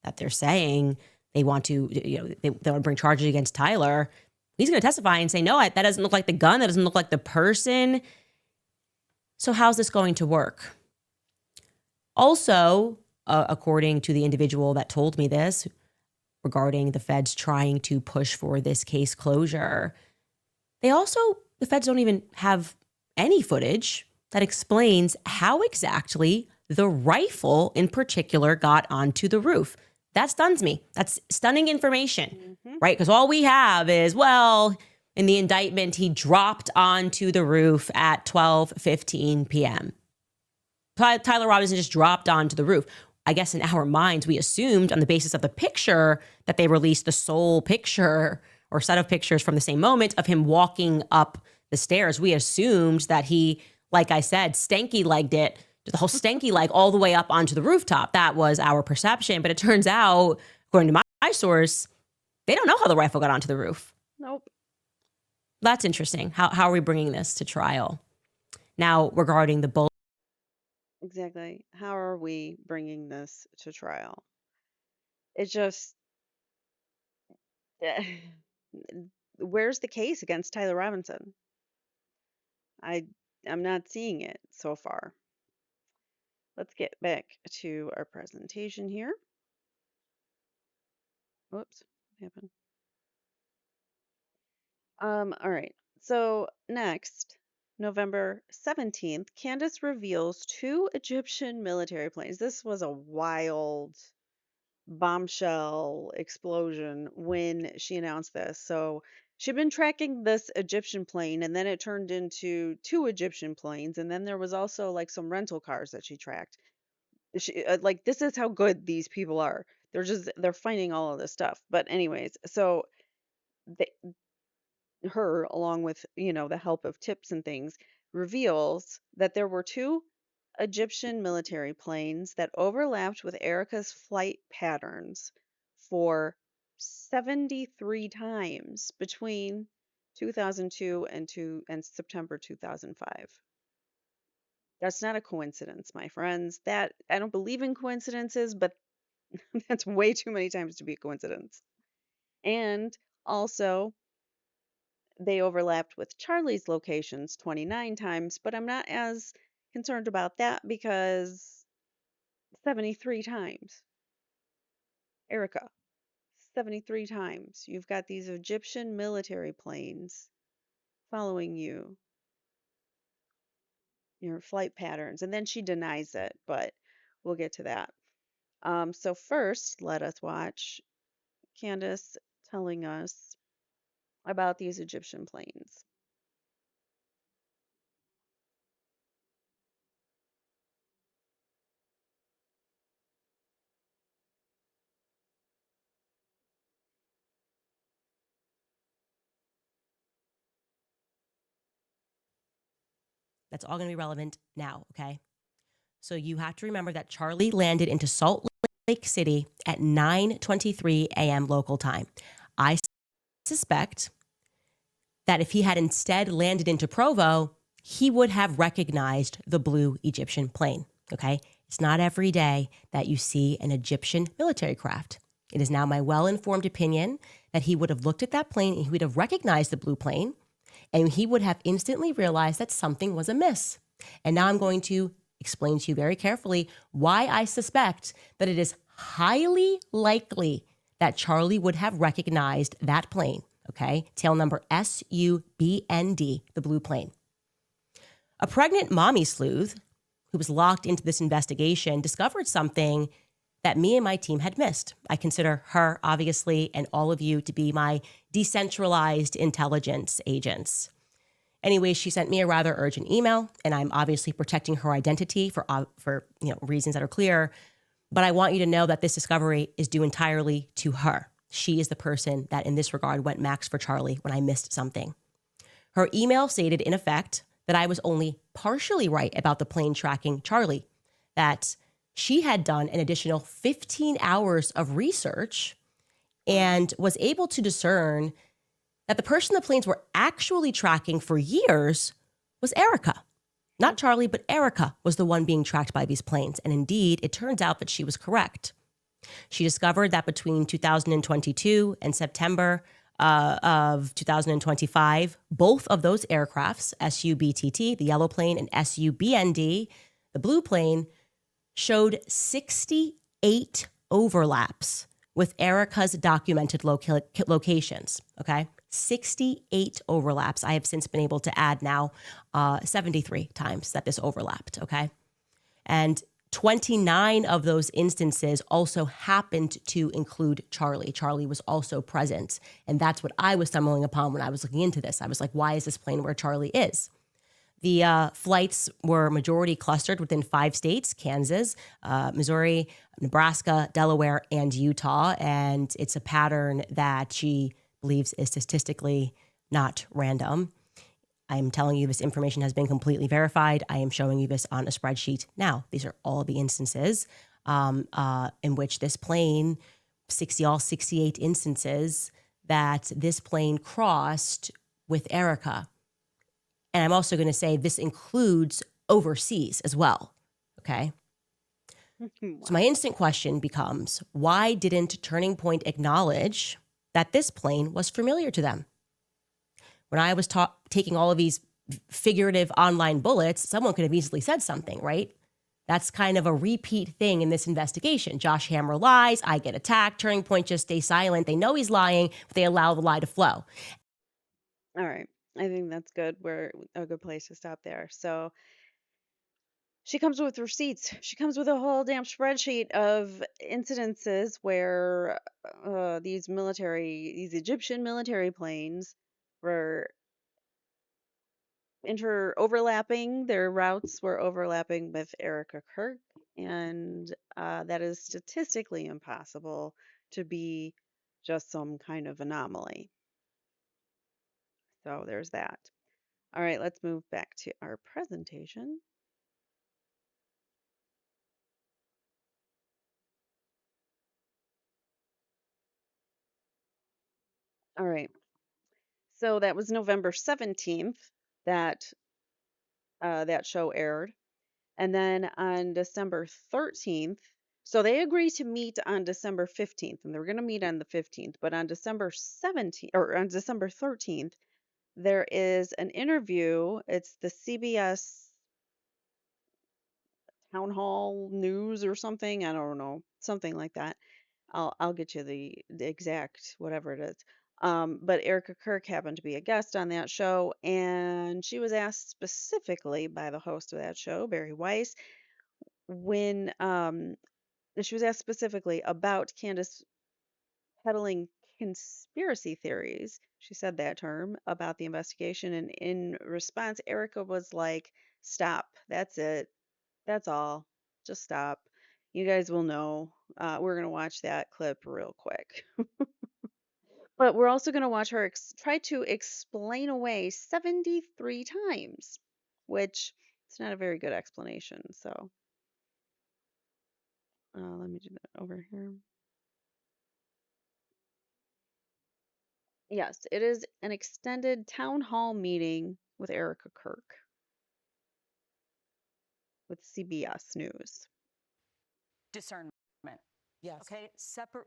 that they're saying they want to, they want to bring charges against Tyler, he's going to testify and say, no, that doesn't look like the gun. That doesn't look like the person. So how's this going to work? Also, according to the individual that told me this regarding the feds trying to push for this case closure, the feds don't even have any footage that explains how exactly the rifle in particular got onto the roof. That stuns me. That's stunning information, right? Because all we have is, well, in the indictment, he dropped onto the roof at 12:15 p.m. Tyler Robinson just dropped onto the roof. I guess in our minds, we assumed on the basis of the picture that they released the sole picture or set of pictures from the same moment of him walking up the stairs. We assumed that he, like I said, stanky-legged it, the whole stanky leg all the way up onto the rooftop. That was our perception. But it turns out, according to my source, they don't know how the rifle got onto the roof. Nope. That's interesting. How are we bringing this to trial? Now, regarding the bullet. Exactly. How are we bringing this to trial? It just, where's the case against Tyler Robinson? I'm not seeing it so far. Let's get back to our presentation here. Whoops, what happened? All right. So next, November 17th, Candace reveals 2 Egyptian military planes. This was a wild bombshell explosion when she announced this. So she'd been tracking this Egyptian plane, and then it turned into 2 Egyptian planes, and then there was also like some rental cars that she tracked. Like, this is how good these people are. They're finding all of this stuff. But anyways, so they, her, along with, the help of tips and things, reveals that there were 2 Egyptian military planes that overlapped with Erika's flight patterns for 73 times between 2002 and September 2005. That's not a coincidence, my friends. That I don't believe in coincidences, but that's way too many times to be a coincidence. And also, they overlapped with Charlie's locations 29 times, but I'm not as concerned about that because 73 times. Erika, 73 times. You've got these Egyptian military planes following you, your flight patterns. And then she denies it, but we'll get to that. So first, let us watch Candace telling us about these Egyptian planes. That's all going to be relevant now, okay? So you have to remember that Charlie landed into Salt Lake City at 9:23 a.m. local time. I suspect that if he had instead landed into Provo, he would have recognized the blue Egyptian plane, okay? It's not every day that you see an Egyptian military craft. It is now my well-informed opinion that he would have looked at that plane and he would have recognized the blue plane, and he would have instantly realized that something was amiss. And now I'm going to explain to you very carefully why I suspect that it is highly likely that Charlie would have recognized that plane, okay? Tail number SUBND, the blue plane. A pregnant mommy sleuth who was locked into this investigation discovered something that me and my team had missed. I consider her, obviously, and all of you to be my decentralized intelligence agents. Anyway, she sent me a rather urgent email, and I'm obviously protecting her identity for reasons that are clear. But I want you to know that this discovery is due entirely to her. She is the person that, in this regard, went max for Charlie when I missed something. Her email stated, in effect, that I was only partially right about the plane tracking Charlie, that she had done an additional 15 hours of research and was able to discern that the person the planes were actually tracking for years was Erika. Not Charlie, but Erika was the one being tracked by these planes. And indeed, it turns out that she was correct. She discovered that between 2022 and September of 2025, both of those aircrafts, SUBTT, the yellow plane, and SUBND, the blue plane, showed 68 overlaps with Erika's documented locations, okay? 68 overlaps. I have since been able to add now 73 times that this overlapped, okay? And 29 of those instances also happened to include Charlie. Charlie was also present. And that's what I was stumbling upon when I was looking into this. I was like, why is this plane where Charlie is? The flights were majority clustered within 5 states: Kansas, Missouri, Nebraska, Delaware, and Utah. And it's a pattern that she believes is statistically not random. I'm telling you this information has been completely verified. I am showing you this on a spreadsheet now. These are all the instances in which this plane, 68 instances that this plane crossed with Erika. And I'm also going to say this includes overseas as well. Okay. So my instant question becomes, why didn't Turning Point acknowledge that this plane was familiar to them? When I was taking all of these figurative online bullets, someone could have easily said something, right? That's kind of a repeat thing in this investigation. Josh Hammer lies, I get attacked, Turning Point just stays silent. They know he's lying, but they allow the lie to flow. All right. I think that's good. We're a good place to stop there. So she comes with receipts. She comes with a whole damn spreadsheet of incidences where these Egyptian military planes were overlapping. Their routes were overlapping with Erika Kirk, and that is statistically impossible to be just some kind of anomaly. So there's that. All right, let's move back to our presentation. All right. So that was November 17th that that show aired. And then on December 13th, so they agreed to meet on December 15th, and they were going to meet on the 15th, but on December 17th or on December 13th, there is an interview. It's the CBS Town Hall News or something. I don't know, something like that. I'll get you the exact whatever it is. But Erika Kirk happened to be a guest on that show, and she was asked specifically by the host of that show, Barry Weiss, when she was asked specifically about Candace peddling conspiracy theories. She said that term about the investigation, and in response, Erika was like, "Stop. That's it. That's all. Just stop. You guys will know. We're gonna watch that clip real quick." But we're also going to watch her try to explain away 73 times, which it's not a very good explanation. So let me do that over here. Yes, it is an extended town hall meeting with Erika Kirk with CBS News. Discernment. Yes. Okay.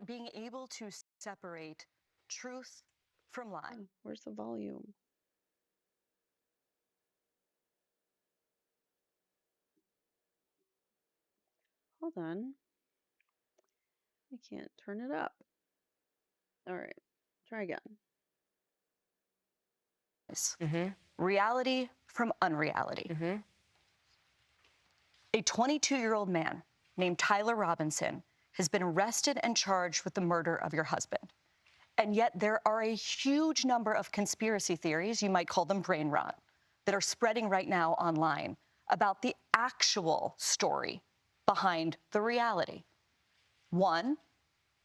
Being able to separate truth from lie. Oh, where's the volume? Hold on. I can't turn it up. All right. Try again. Mm-hmm. Reality from unreality. Mm-hmm. A 22-year-old man named Tyler Robinson has been arrested and charged with the murder of your husband. And yet there are a huge number of conspiracy theories, you might call them brain rot, that are spreading right now online about the actual story behind the reality. One,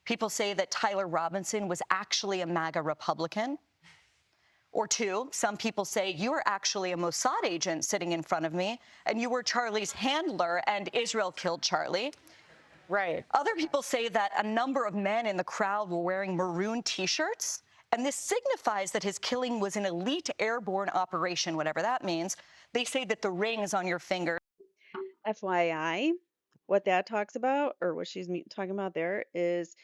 people say that Tyler Robinson was actually a MAGA Republican. Or two, some people say you were actually a Mossad agent sitting in front of me, and you were Charlie's handler, and Israel killed Charlie. Right. Other people say that a number of men in the crowd were wearing maroon T-shirts, and this signifies that his killing was an elite airborne operation, whatever that means. They say that the rings on your finger. FYI, what that talks about, or what she's talking about there, is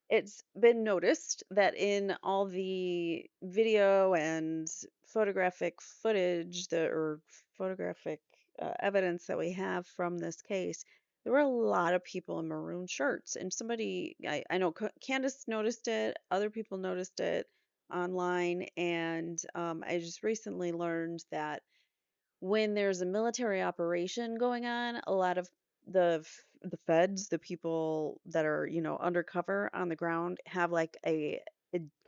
it's been noticed that in all the video and photographic footage or photographic evidence that we have from this case, there were a lot of people in maroon shirts. And I know Candace noticed it, other people noticed it online, and I just recently learned that when there's a military operation going on, a lot of the feds, the people that are, undercover on the ground, have like a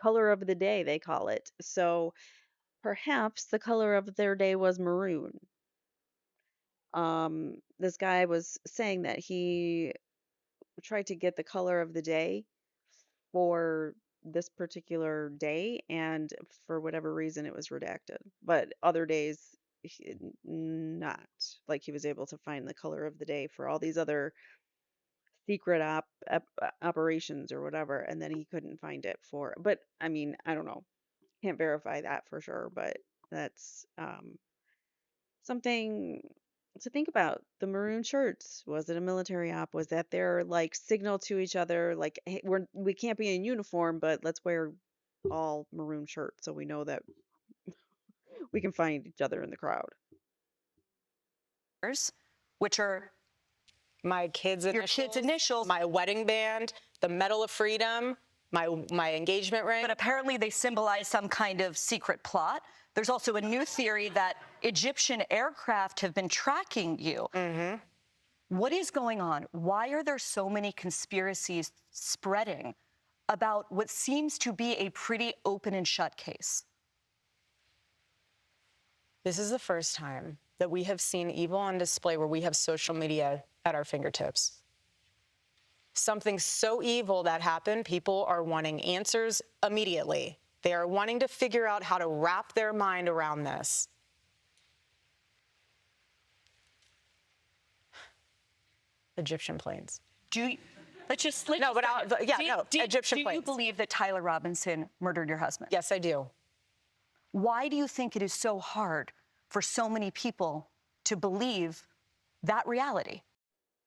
color of the day, they call it. So perhaps the color of their day was maroon. This guy was saying that he tried to get the color of the day for this particular day, and for whatever reason, it was redacted. But other days, not. Like he was able to find the color of the day for all these other secret operations or whatever, and then he couldn't find it for. But I mean, I don't know. Can't verify that for sure, but that's something to think about. The maroon shirts. Was it a military op? Was that their like signal to each other, like, hey, we can't be in uniform, but let's wear all maroon shirts so we know that we can find each other in the crowd. Which are my kids' your kids' initials. my wedding band, the Medal of Freedom, my engagement ring. But apparently they symbolize some kind of secret plot. There's also a new theory that Egyptian aircraft have been tracking you. Mm-hmm. What is going on? Why are there so many conspiracies spreading about what seems to be a pretty open and shut case? This is the first time that we have seen evil on display where we have social media at our fingertips. Something so evil that happened, people are wanting answers immediately. They are wanting to figure out how to wrap their mind around this. Egyptian planes. Egyptian Egyptian planes. Do you planes. believe that Tyler Robinson murdered your husband? Yes, I do. Why do you think it is so hard for so many people to believe that reality?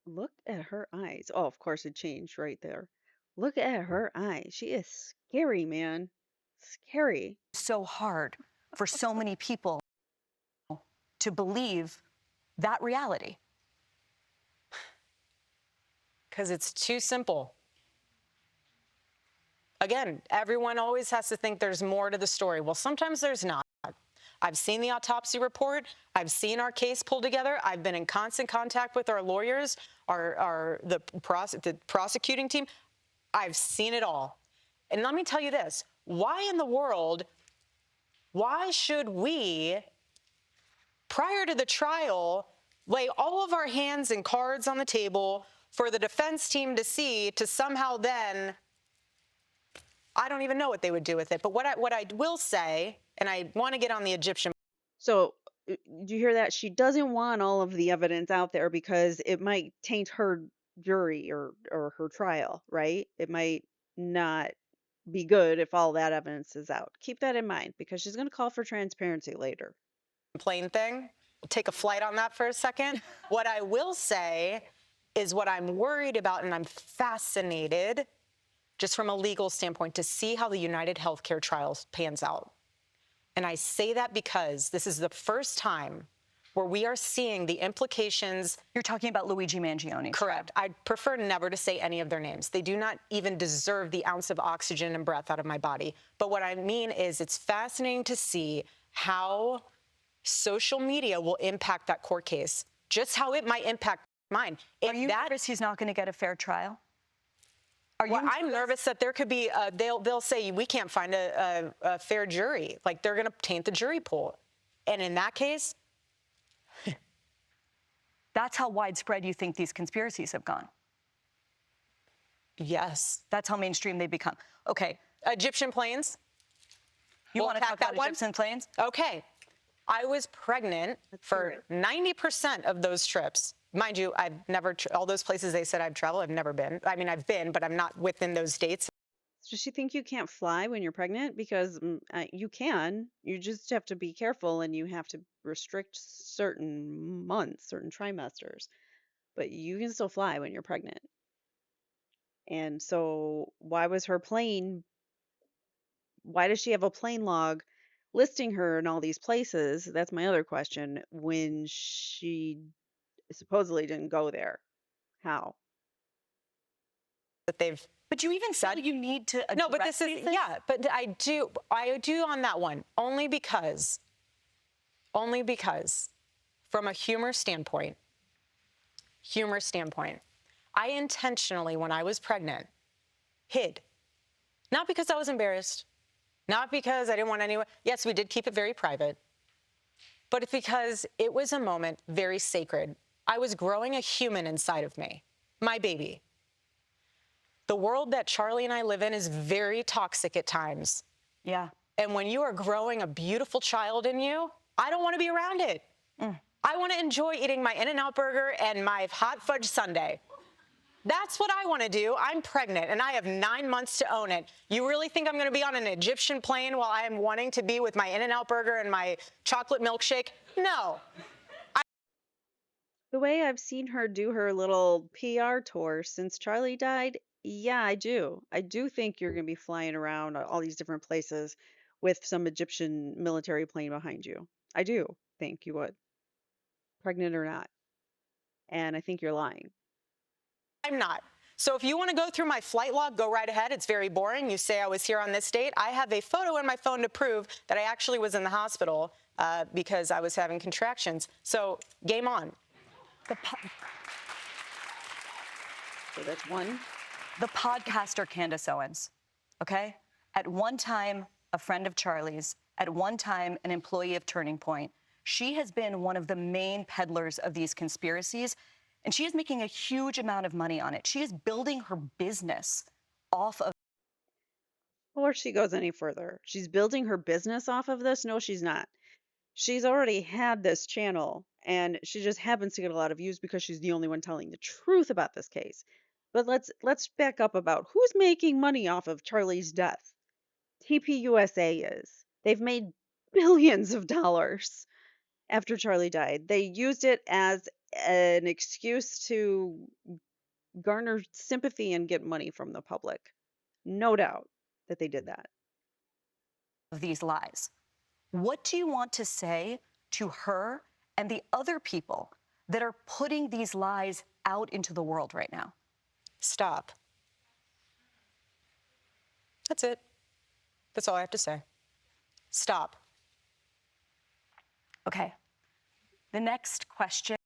Look at her eyes. Oh, of course it changed right there. Look at her eyes. She is scary, man. Scary. So hard for so many people to believe that reality. Because it's too simple. Again, everyone always has to think there's more to the story. Well, sometimes there's not. I've seen the autopsy report. I've seen our case pulled together. I've been in constant contact with our lawyers, the prosecuting team. I've seen it all. And let me tell you this. Why in the world, why should we, prior to the trial, lay all of our hands and cards on the table for the defense team to see, to somehow then, I don't even know what they would do with it. But what I will say, and I want to get on the Egyptian. So, do you hear that? She doesn't want all of the evidence out there because it might taint her jury or her trial, right? It might not be good if all that evidence is out. Keep that in mind because she's going to call for transparency later. Plane thing. We'll take a flight on that for a second. What I will say is what I'm worried about, and I'm fascinated, just from a legal standpoint, to see how the United Healthcare trial pans out. And I say that because this is the first time where we are seeing the implications. You're talking about Luigi Mangione. Correct. I'd prefer never to say any of their names. They do not even deserve the ounce of oxygen and breath out of my body. But what I mean is it's fascinating to see how social media will impact that court case, just how it might impact mine. Are you nervous he's not going to get a fair trial? I'm nervous that there could be, they'll say we can't find a fair jury. Like they're going to taint the jury pool. And in that case. That's how widespread you think these conspiracies have gone? Yes. That's how mainstream they become. Okay. Egyptian planes. You want to talk about Egyptian planes? Okay. I was pregnant for 90% of those trips. Mind you, I've never, all those places they said I've traveled, I've never been. I mean, I've been, but I'm not within those dates. Does she think you can't fly when you're pregnant? Because you can. You just have to be careful and you have to restrict certain months, certain trimesters. But you can still fly when you're pregnant. And so why does she have a plane log listing her in all these places? That's my other question. When she supposedly didn't go there. How? But you even said you need to address no, but this is but I do on that one only because from a humor standpoint, humor standpoint. I intentionally, when I was pregnant, hid. Not because I was embarrassed, not because I didn't want anyone. Yes, we did keep it very private, but it's because it was a moment very sacred. I was growing a human inside of me, my baby. The world that Charlie and I live in is very toxic at times. Yeah. And when you are growing a beautiful child in you, I don't want to be around it. I want to enjoy eating my In-N-Out burger and my hot fudge sundae. That's what I want to do. I'm pregnant and I have 9 months to own it. You really think I'm going to be on an Egyptian plane while I am wanting to be with my In-N-Out burger and my chocolate milkshake? No. The way I've seen her do her little PR tour since Charlie died, yeah, I do. I do think you're going to be flying around all these different places with some Egyptian military plane behind you. I do think you would, pregnant or not. And I think you're lying. I'm not. So if you want to go through my flight log, go right ahead. It's very boring. You say I was here on this date. I have a photo on my phone to prove that I actually was in the hospital because I was having contractions. So game on. So that's one. The podcaster Candace Owens, okay? At one time, a friend of Charlie's, at one time, an employee of Turning Point. She has been one of the main peddlers of these conspiracies, and she is making a huge amount of money on it. She is building her business off of. Before she goes any further, she's building her business off of this? No, she's not. She's already had this channel, and she just happens to get a lot of views because she's the only one telling the truth about this case. But let's back up about who's making money off of Charlie's death. TPUSA is. They've made billions of dollars after Charlie died. They used it as an excuse to garner sympathy and get money from the public. No doubt that they did that. These lies. What do you want to say to her and the other people that are putting these lies out into the world right now? Stop. That's it. That's all I have to say. Stop. Okay. The next question.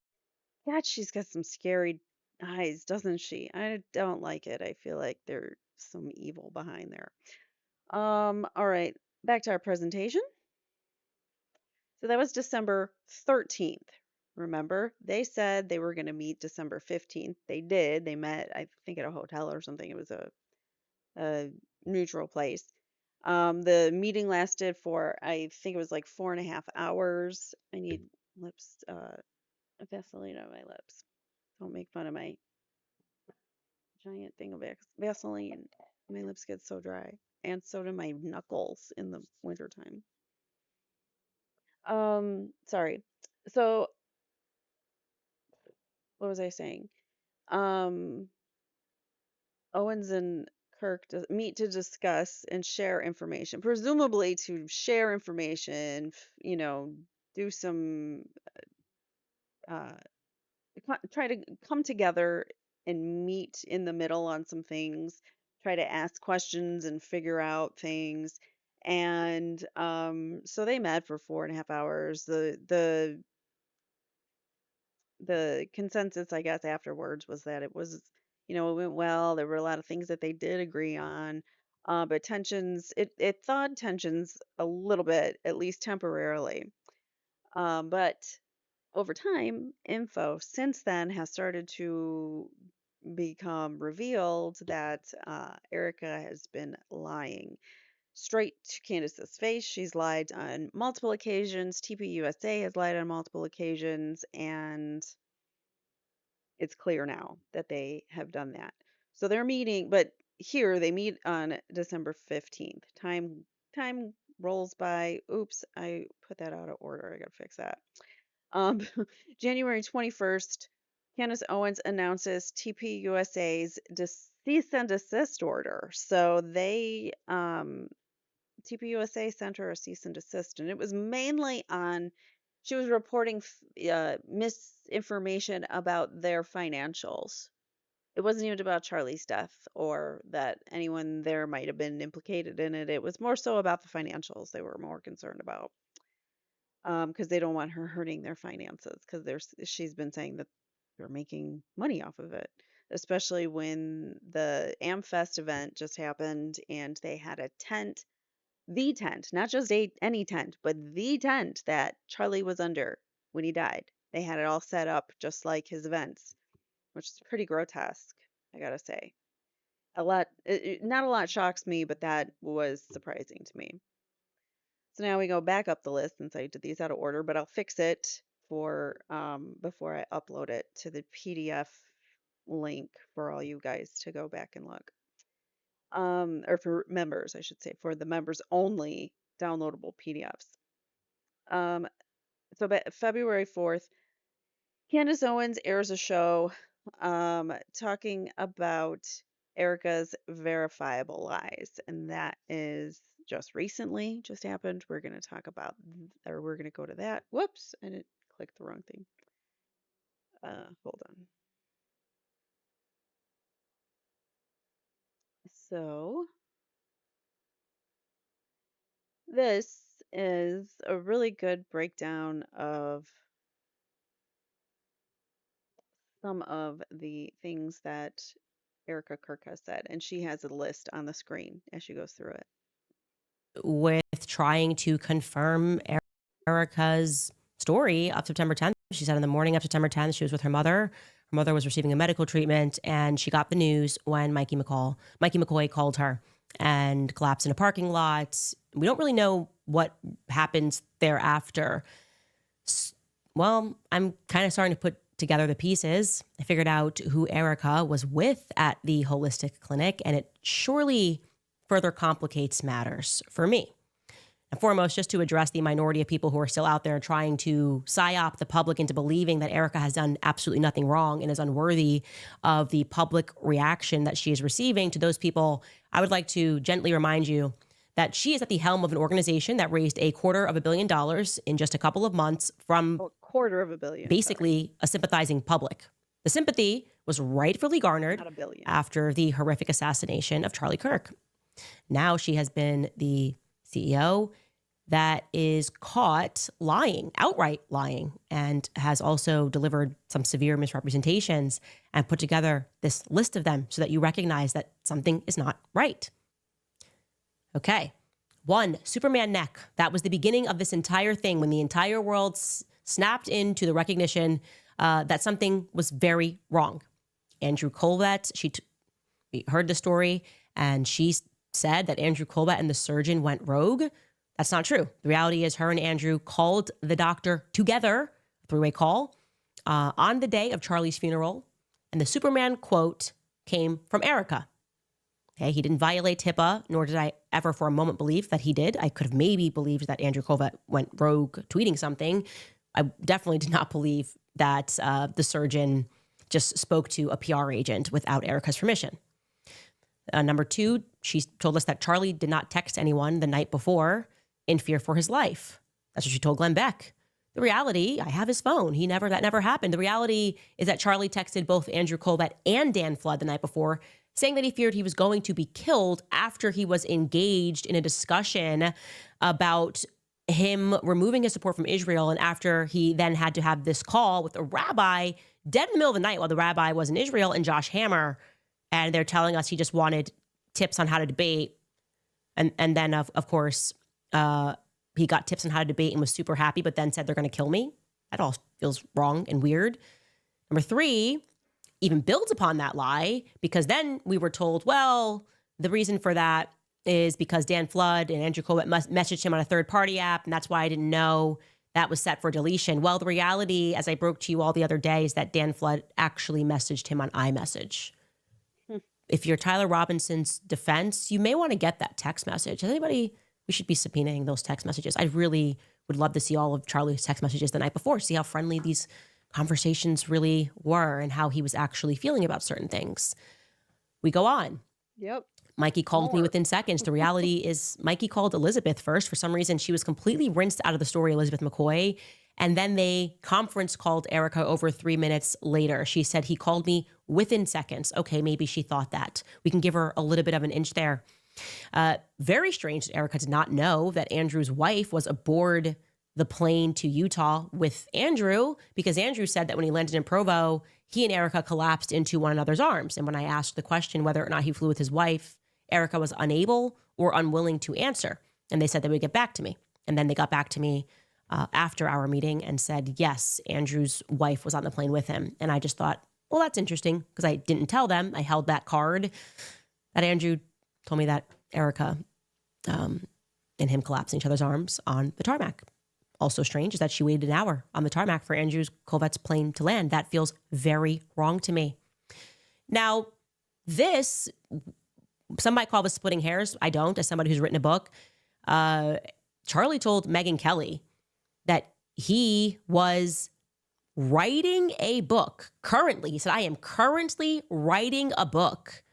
God, she's got some scary eyes, doesn't she? I don't like it. I feel like there's some evil behind there. All right, back to our presentation. So that was December 13th. Remember, they said they were going to meet December 15th. They did. They met, I think, at a hotel or something. It was a neutral place. The meeting lasted for, I think it was like 4.5 hours. I need lips, Vaseline on my lips. Don't make fun of my giant thing of Vaseline. My lips get so dry, and so do my knuckles in the wintertime. Sorry. So, what was I saying? Um, Owens and Kirk meet to discuss and share information, presumably to share information, do some, uh, try to come together and meet in the middle on some things, try to ask questions and figure out things. And so they met for 4.5 hours. The consensus, I guess, afterwards was that it was, it went well. There were a lot of things that they did agree on. But tensions, it thawed tensions a little bit, at least temporarily. But over time, info since then has started to become revealed that Erika has been lying straight to Candace's face. She's lied on multiple occasions. TPUSA has lied on multiple occasions, and it's clear now that they have done that. So they're meeting, but here they meet on December 15th. Time rolls by. Oops, I put that out of order. I gotta fix that. Um, January 21st, Candace Owens announces TPUSA's cease and desist order. So TPUSA sent her a cease and desist, and it was mainly on, she was reporting misinformation about their financials. It wasn't even about Charlie's death or that anyone there might have been implicated in it. It was more so about the financials they were more concerned about, because they don't want her hurting their finances, because she's been saying that were making money off of it, especially when the AmFest event just happened and they had a tent, the tent, not just any tent, but the tent that Charlie was under when he died. They had it all set up just like his events, which is pretty grotesque, I gotta say. Not a lot shocks me, but that was surprising to me. So now we go back up the list since I did these out of order, but I'll fix it for before I upload it to the PDF link for all you guys to go back and look. Or for members, I should say, for the members only downloadable PDFs. So February 4th, Candace Owens airs a show talking about Erika's verifiable lies, and that is just recently just happened. We're going to talk about, or we're going to go to that. Whoops, I didn't click the wrong thing. Hold on. So this is a really good breakdown of some of the things that Erika Kirk has said, and she has a list on the screen as she goes through it. With trying to confirm Erika's story of September 10th. She said in the morning of September 10th, she was with her mother. Her mother was receiving a medical treatment, and she got the news when Mikey McCoy called her and collapsed in a parking lot. We don't really know what happens thereafter. Well, I'm kind of starting to put together the pieces. I figured out who Erika was with at the holistic clinic, and it surely further complicates matters for me. And foremost, just to address the minority of people who are still out there trying to psyop the public into believing that Erika has done absolutely nothing wrong and is unworthy of the public reaction that she is receiving. To those people, I would like to gently remind you that she is at the helm of an organization that raised $250 million in just a couple of months from $250 million, basically a sympathizing public. The sympathy was rightfully garnered not $1 billion, after the horrific assassination of Charlie Kirk. Now she has been the CEO that is caught lying, outright lying, and has also delivered some severe misrepresentations and put together this list of them so that you recognize that something is not right. Okay. 1, Superman neck. That was the beginning of this entire thing when the entire world snapped into the recognition that something was very wrong. Andrew Colvett, we heard the story, and she said that Andrew Colvett and the surgeon went rogue. That's not true. The reality is her and Andrew called the doctor together, a 3-way call, on the day of Charlie's funeral. And the Superman quote came from Erika. Okay, he didn't violate HIPAA, nor did I ever for a moment believe that he did. I could have maybe believed that Andrew Colvett went rogue tweeting something. I definitely did not believe that the surgeon just spoke to a PR agent without Erika's permission. Number 2, she told us that Charlie did not text anyone the night before in fear for his life. That's what she told Glenn Beck. The reality, I have his phone. That never happened. The reality is that Charlie texted both Andrew Colvett and Dan Flood the night before, saying that he feared he was going to be killed after he was engaged in a discussion about him removing his support from Israel, and after he then had to have this call with a rabbi dead in the middle of the night while the rabbi was in Israel and Josh Hammer, and they're telling us he just wanted tips on how to debate. And then, of course, he got tips on how to debate and was super happy, but then said they're going to kill me. That all feels wrong and weird. Number 3 even builds upon that lie, because then we were told, well, the reason for that is because Dan Flood and Andrew Colvett messaged him on a third-party app, and that's why I didn't know that was set for deletion. Well, the reality, as I broke to you all the other day, is that Dan Flood actually messaged him on iMessage. If you're Tyler Robinson's defense, you may want to get that text message. We should be subpoenaing those text messages. I really would love to see all of Charlie's text messages the night before, see how friendly these conversations really were and how he was actually feeling about certain things. We go on. Yep. Mikey called me within seconds. The reality is Mikey called Elizabeth first. For some reason, she was completely rinsed out of the story, Elizabeth McCoy. And then they conference called Erika over 3 minutes later. She said he called me within seconds. Okay, maybe she thought that. We can give her a little bit of an inch there. Very strange that Erika did not know that Andrew's wife was aboard the plane to Utah with Andrew, because Andrew said that when he landed in Provo, he and Erika collapsed into one another's arms. And when I asked the question whether or not he flew with his wife, Erika was unable or unwilling to answer. And they said they would get back to me. And then they got back to me after our meeting and said, yes, Andrew's wife was on the plane with him. And I just thought, well, that's interesting, because I didn't tell them. I held that card that Andrew told me that Erika and him collapsed in each other's arms on the tarmac. Also strange is that she waited an hour on the tarmac for Andrew's Covette's plane to land. That feels very wrong to me. Now, this, some might call this splitting hairs. I don't, as somebody who's written a book. Charlie told Megyn Kelly that he was writing a book currently. He said, I am currently writing a book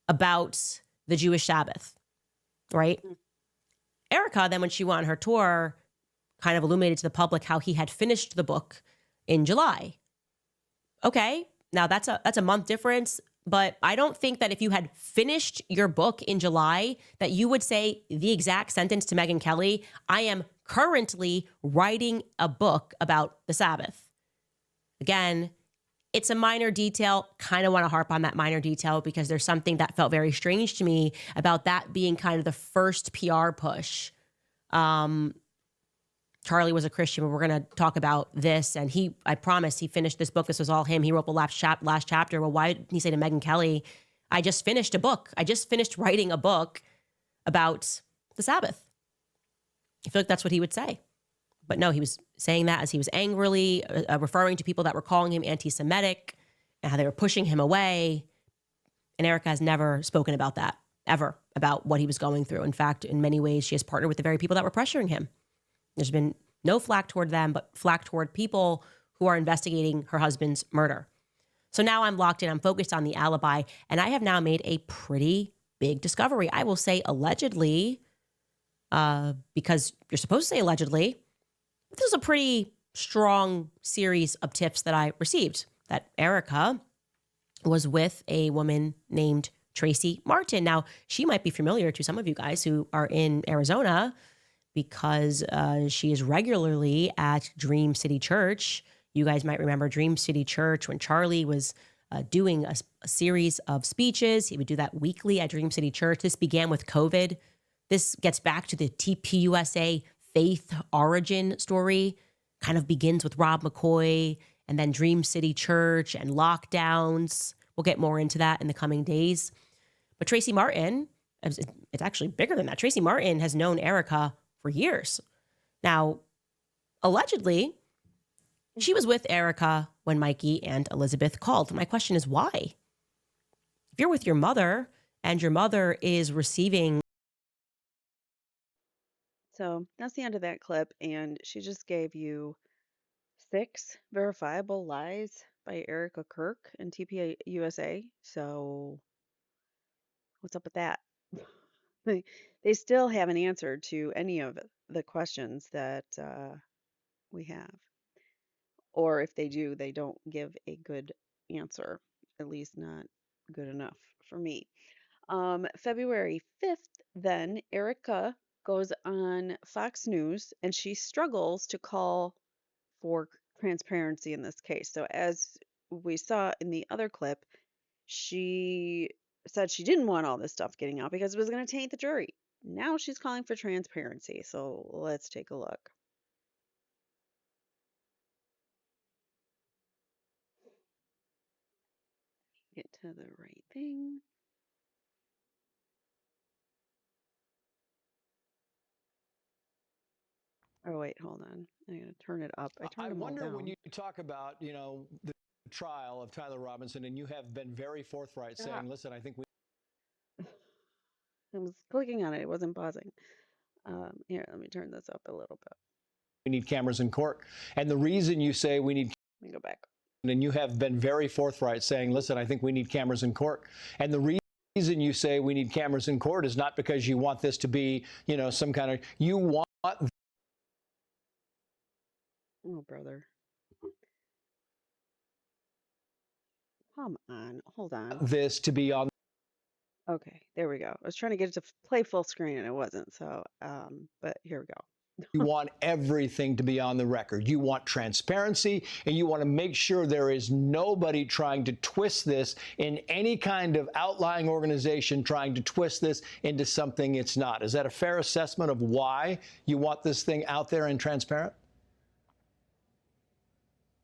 about the Jewish Sabbath, right? Erika, then when she went on her tour, kind of illuminated to the public how he had finished the book in July. Okay, now that's a month difference, but I don't think that if you had finished your book in July that you would say the exact sentence to Megyn Kelly, I am currently writing a book about the Sabbath. Again, it's a minor detail. Kind of want to harp on that minor detail because there's something that felt very strange to me about that being kind of the first PR push. Charlie was a Christian, but we're going to talk about this. And I promised he finished this book. This was all him. He wrote the last chapter. Well, why did he say to Megyn Kelly, I just finished a book. I just finished writing a book about the Sabbath. I feel like that's what he would say. But no, he was saying that as he was angrily referring to people that were calling him anti-Semitic and how they were pushing him away. And Erika has never spoken about that, ever, about what he was going through. In fact, in many ways, she has partnered with the very people that were pressuring him. There's been no flack toward them, but flack toward people who are investigating her husband's murder. So now I'm locked in. I'm focused on the alibi. And I have now made a pretty big discovery. I will say allegedly, because you're supposed to say allegedly. This is a pretty strong series of tips that I received, that Erika was with a woman named Tracy Martin. Now, she might be familiar to some of you guys who are in Arizona because she is regularly at Dream City Church. You guys might remember Dream City Church when Charlie was doing a series of speeches. He would do that weekly at Dream City Church. This began with COVID. This gets back to the TPUSA faith origin story. Kind of begins with Rob McCoy and then Dream City Church and lockdowns. We'll get more into that in the coming days. But Tracy Martin, it's actually bigger than that. Tracy Martin has known Erika for years. Now, allegedly, she was with Erika when Mikey and Elizabeth called. My question is why? If you're with your mother and your mother is receiving. So that's the end of that clip. And she just gave you 6 verifiable lies by Erika Kirk and TPUSA. So what's up with that? They still haven't answered to any of the questions that we have. Or if they do, they don't give a good answer, at least not good enough for me. February 5th, then, Erika goes on Fox News and she struggles to call for transparency in this case. So, as we saw in the other clip, she said she didn't want all this stuff getting out because it was going to taint the jury. Now she's calling for transparency. So, let's take a look. Get to the right thing. Oh, wait, hold on. I gotta turn it up. I turned them all down. I wonder when you talk about, the trial of Tyler Robinson, and you have been very forthright saying, listen, I think we I was clicking on it. It wasn't pausing. Here, let me turn this up a little bit. need cameras in court. And the reason you say we need, Let me go back. and you have been very forthright saying, listen, I think we need cameras in court. And the reason you say we need cameras in court is not because you want this to be, some kind of, you want. Oh, brother. Come on. Hold on. This to be on. Okay, there we go. I was trying to get it to play full screen and it wasn't. So, but here we go. You want everything to be on the record. You want transparency, and you want to make sure there is nobody trying to twist this in any kind of outlying organization trying to twist this into something it's not. Is that a fair assessment of why you want this thing out there and transparent?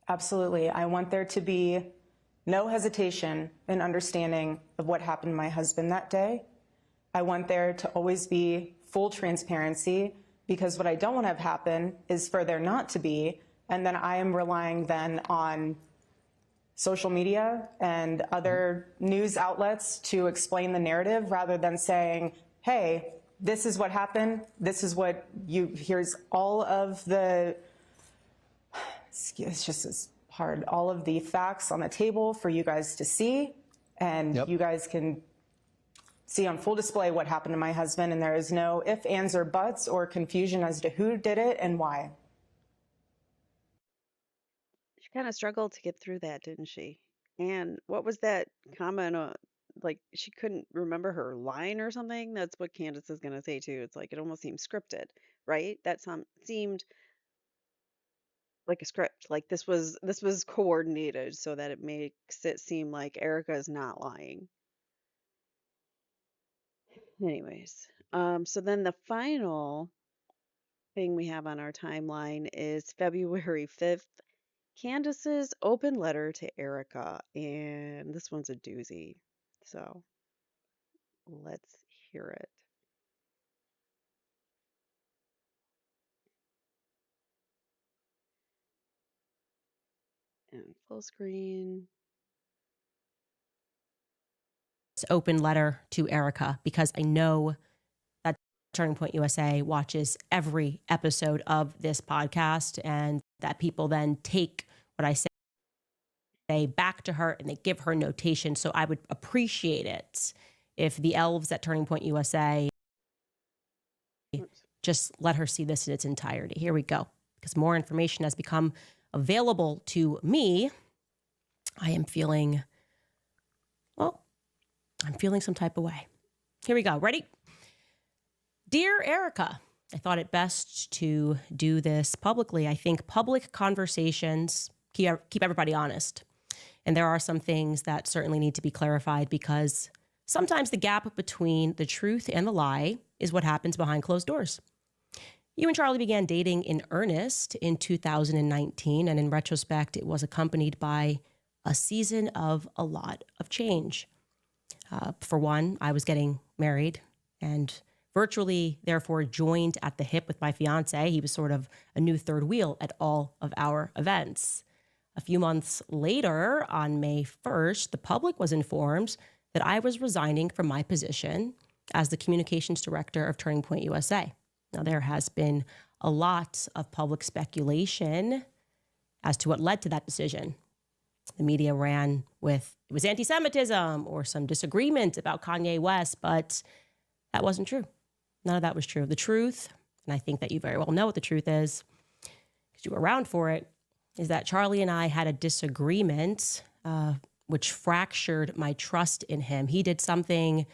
Absolutely. I want there to be no hesitation in understanding of what happened to my husband that day. I want there to always be full transparency, because what I don't want to have happen is for there not to be, and then I am relying then on social media and other news outlets to explain the narrative rather than saying, hey, this is what happened, this is what here's all of the, it's just as hard, all of the facts on the table for you guys to see, and you guys can see on full display what happened to my husband, and there is no ifs, ands, or buts or confusion as to who did it and why. She kind of struggled to get through that, didn't she? And what was that comment? Like she couldn't remember her line or something? That's what Candace is going to say too. It's like it almost seemed scripted, right? That seemed like a script. Like this was coordinated so that it makes it seem like Erika is not lying. Anyways, so then the final thing we have on our timeline is February 5th, Candace's open letter to Erika, and this one's a doozy. So let's hear it. And full screen. Open letter to Erika, because I know that Turning Point USA watches every episode of this podcast, and that people then take what I say back to her and they give her notation. So I would appreciate it if the elves at Turning Point USA just let her see this in its entirety. Here we go. Because more information has become available to me. I am feeling, well, I'm feeling some type of way. Here we go. Ready? Dear Erika, I thought it best to do this publicly. I think public conversations keep everybody honest. And there are some things that certainly need to be clarified, because sometimes the gap between the truth and the lie is what happens behind closed doors. You and Charlie began dating in earnest in 2019, and in retrospect, it was accompanied by a season of a lot of change. For one, I was getting married and virtually, therefore, joined at the hip with my fiance. He was sort of a new third wheel at all of our events. A few months later, on May 1st, the public was informed that I was resigning from my position as the communications director of Turning Point USA. Now, there has been a lot of public speculation as to what led to that decision. The media ran with it was anti-Semitism or some disagreement about Kanye West, but that wasn't true. None of that was true. The truth, and I think that you very well know what the truth is, because you were around for it, is that Charlie and I had a disagreement which fractured my trust in him. He did something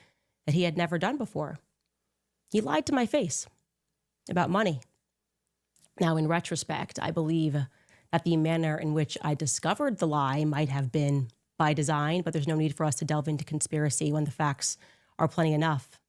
that he had never done before. He lied to my face about money. Now, in retrospect, I believe that the manner in which I discovered the lie might have been by design, but there's no need for us to delve into conspiracy when the facts are plenty enough.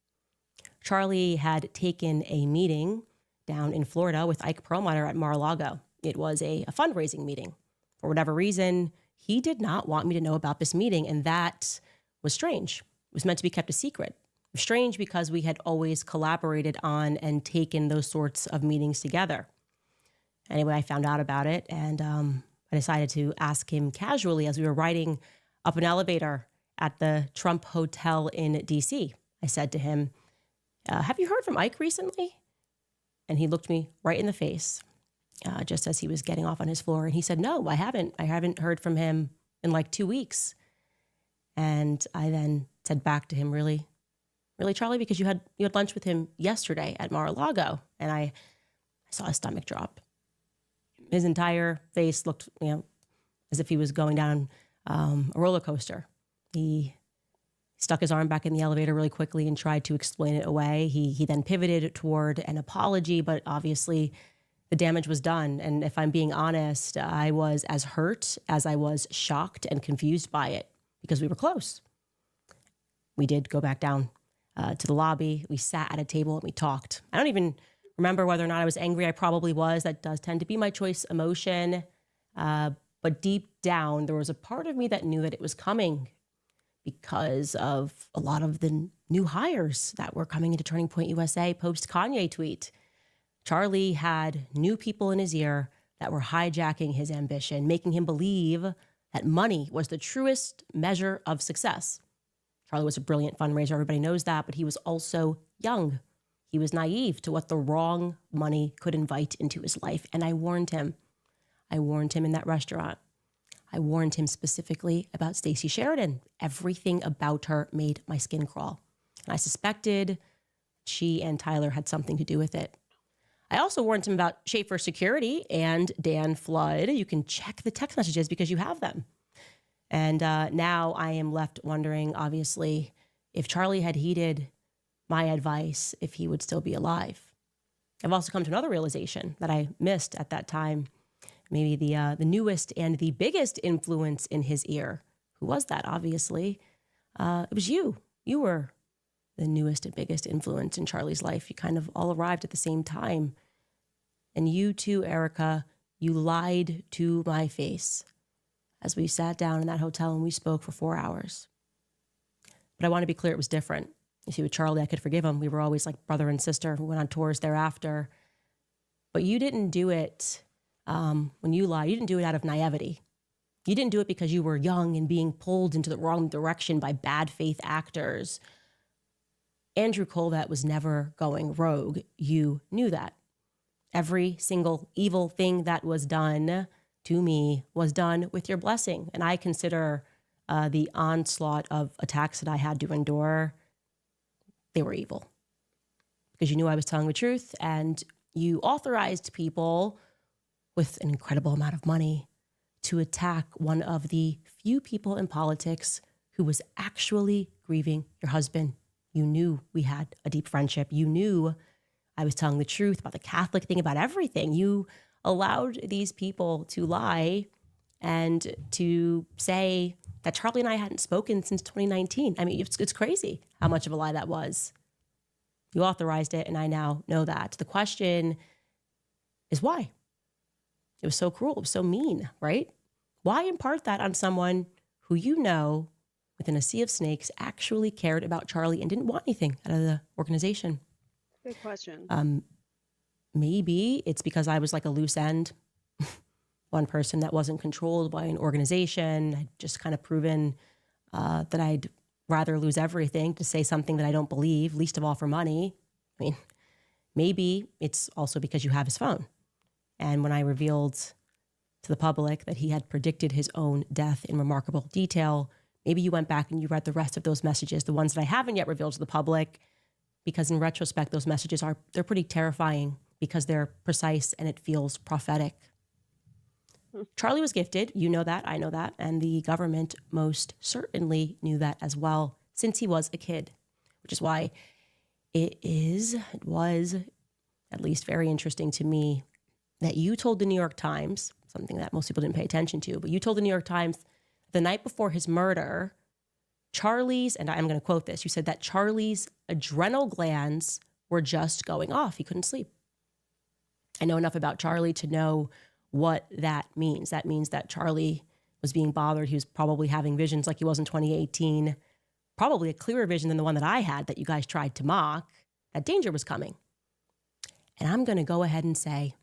Charlie had taken a meeting down in Florida with Ike Perlmutter at Mar-a-Lago. It was a fundraising meeting. For whatever reason, he did not want me to know about this meeting, and that was strange. It was meant to be kept a secret. Strange because we had always collaborated on and taken those sorts of meetings together. Anyway, I found out about it, and I decided to ask him casually as we were riding up an elevator at the Trump Hotel in D.C. I said to him, have you heard from Ike recently? And he looked me right in the face just as he was getting off on his floor. And he said, no, I haven't. I haven't heard from him in like 2 weeks. And I then said back to him, really, Charlie, because you had lunch with him yesterday at Mar-a-Lago. And I saw his stomach drop. His entire face looked, as if he was going down a roller coaster. He stuck his arm back in the elevator really quickly and tried to explain it away. He then pivoted toward an apology, but obviously the damage was done. And if I'm being honest, I was as hurt as I was shocked and confused by it because we were close. We did go back down to the lobby. We sat at a table and we talked. I don't even remember whether or not I was angry. I probably was. That does tend to be my choice emotion. But deep down, there was a part of me that knew that it was coming because of a lot of the new hires that were coming into Turning Point USA post Kanye tweet. Charlie had new people in his ear that were hijacking his ambition, making him believe that money was the truest measure of success. Charlie was a brilliant fundraiser. Everybody knows that, but he was also young. He was naive to what the wrong money could invite into his life. And I warned him. I warned him in that restaurant. I warned him specifically about Stacey Sheridan. Everything about her made my skin crawl. And I suspected she and Tyler had something to do with it. I also warned him about Schaefer Security and Dan Flood. You can check the text messages because you have them. And now I am left wondering, obviously, if Charlie had heeded my advice, if he would still be alive. I've also come to another realization that I missed at that time. Maybe the newest and the biggest influence in his ear. Who was that, obviously? It was you. You were the newest and biggest influence in Charlie's life. You kind of all arrived at the same time. And you too, Erika, you lied to my face as we sat down in that hotel and we spoke for 4 hours. But I want to be clear, it was different. You see, with Charlie, I could forgive him. We were always like brother and sister. We went on tours thereafter. But you didn't do it when you lied. You didn't do it out of naivety. You didn't do it because you were young and being pulled into the wrong direction by bad faith actors. Andrew Colvett was never going rogue. You knew that. Every single evil thing that was done to me was done with your blessing. And I consider the onslaught of attacks that I had to endure, they were evil. Because you knew I was telling the truth, and you authorized people with an incredible amount of money to attack one of the few people in politics who was actually grieving your husband. You knew we had a deep friendship. You knew I was telling the truth about the Catholic thing, about everything. You allowed these people to lie and to say that Charlie and I hadn't spoken since 2019. I mean, it's crazy how much of a lie that was. You authorized it, and I now know that. The question is why? It was so cruel. It was so mean, right? Why impart that on someone who you know, within a sea of snakes, actually cared about Charlie and didn't want anything out of the organization? Good question. Maybe it's because I was like a loose end, one person that wasn't controlled by an organization. I'd just kind of proven that I'd rather lose everything to say something that I don't believe, least of all for money. I mean, maybe it's also because you have his phone. And when I revealed to the public that he had predicted his own death in remarkable detail, maybe you went back and you read the rest of those messages, the ones that I haven't yet revealed to the public, because in retrospect, those messages they're pretty terrifying because they're precise and it feels prophetic. Charlie was gifted. You know that. I know that. And the government most certainly knew that as well since he was a kid, which is why it was at least very interesting to me that you told the New York Times, something that most people didn't pay attention to, but you told the New York Times the night before his murder, Charlie's, and I'm going to quote this, you said that Charlie's adrenal glands were just going off. He couldn't sleep. I know enough about Charlie to know what that means. That means that Charlie was being bothered. He was probably having visions like he was in 2018, probably a clearer vision than the one that I had that you guys tried to mock, that danger was coming. And I'm going to go ahead and say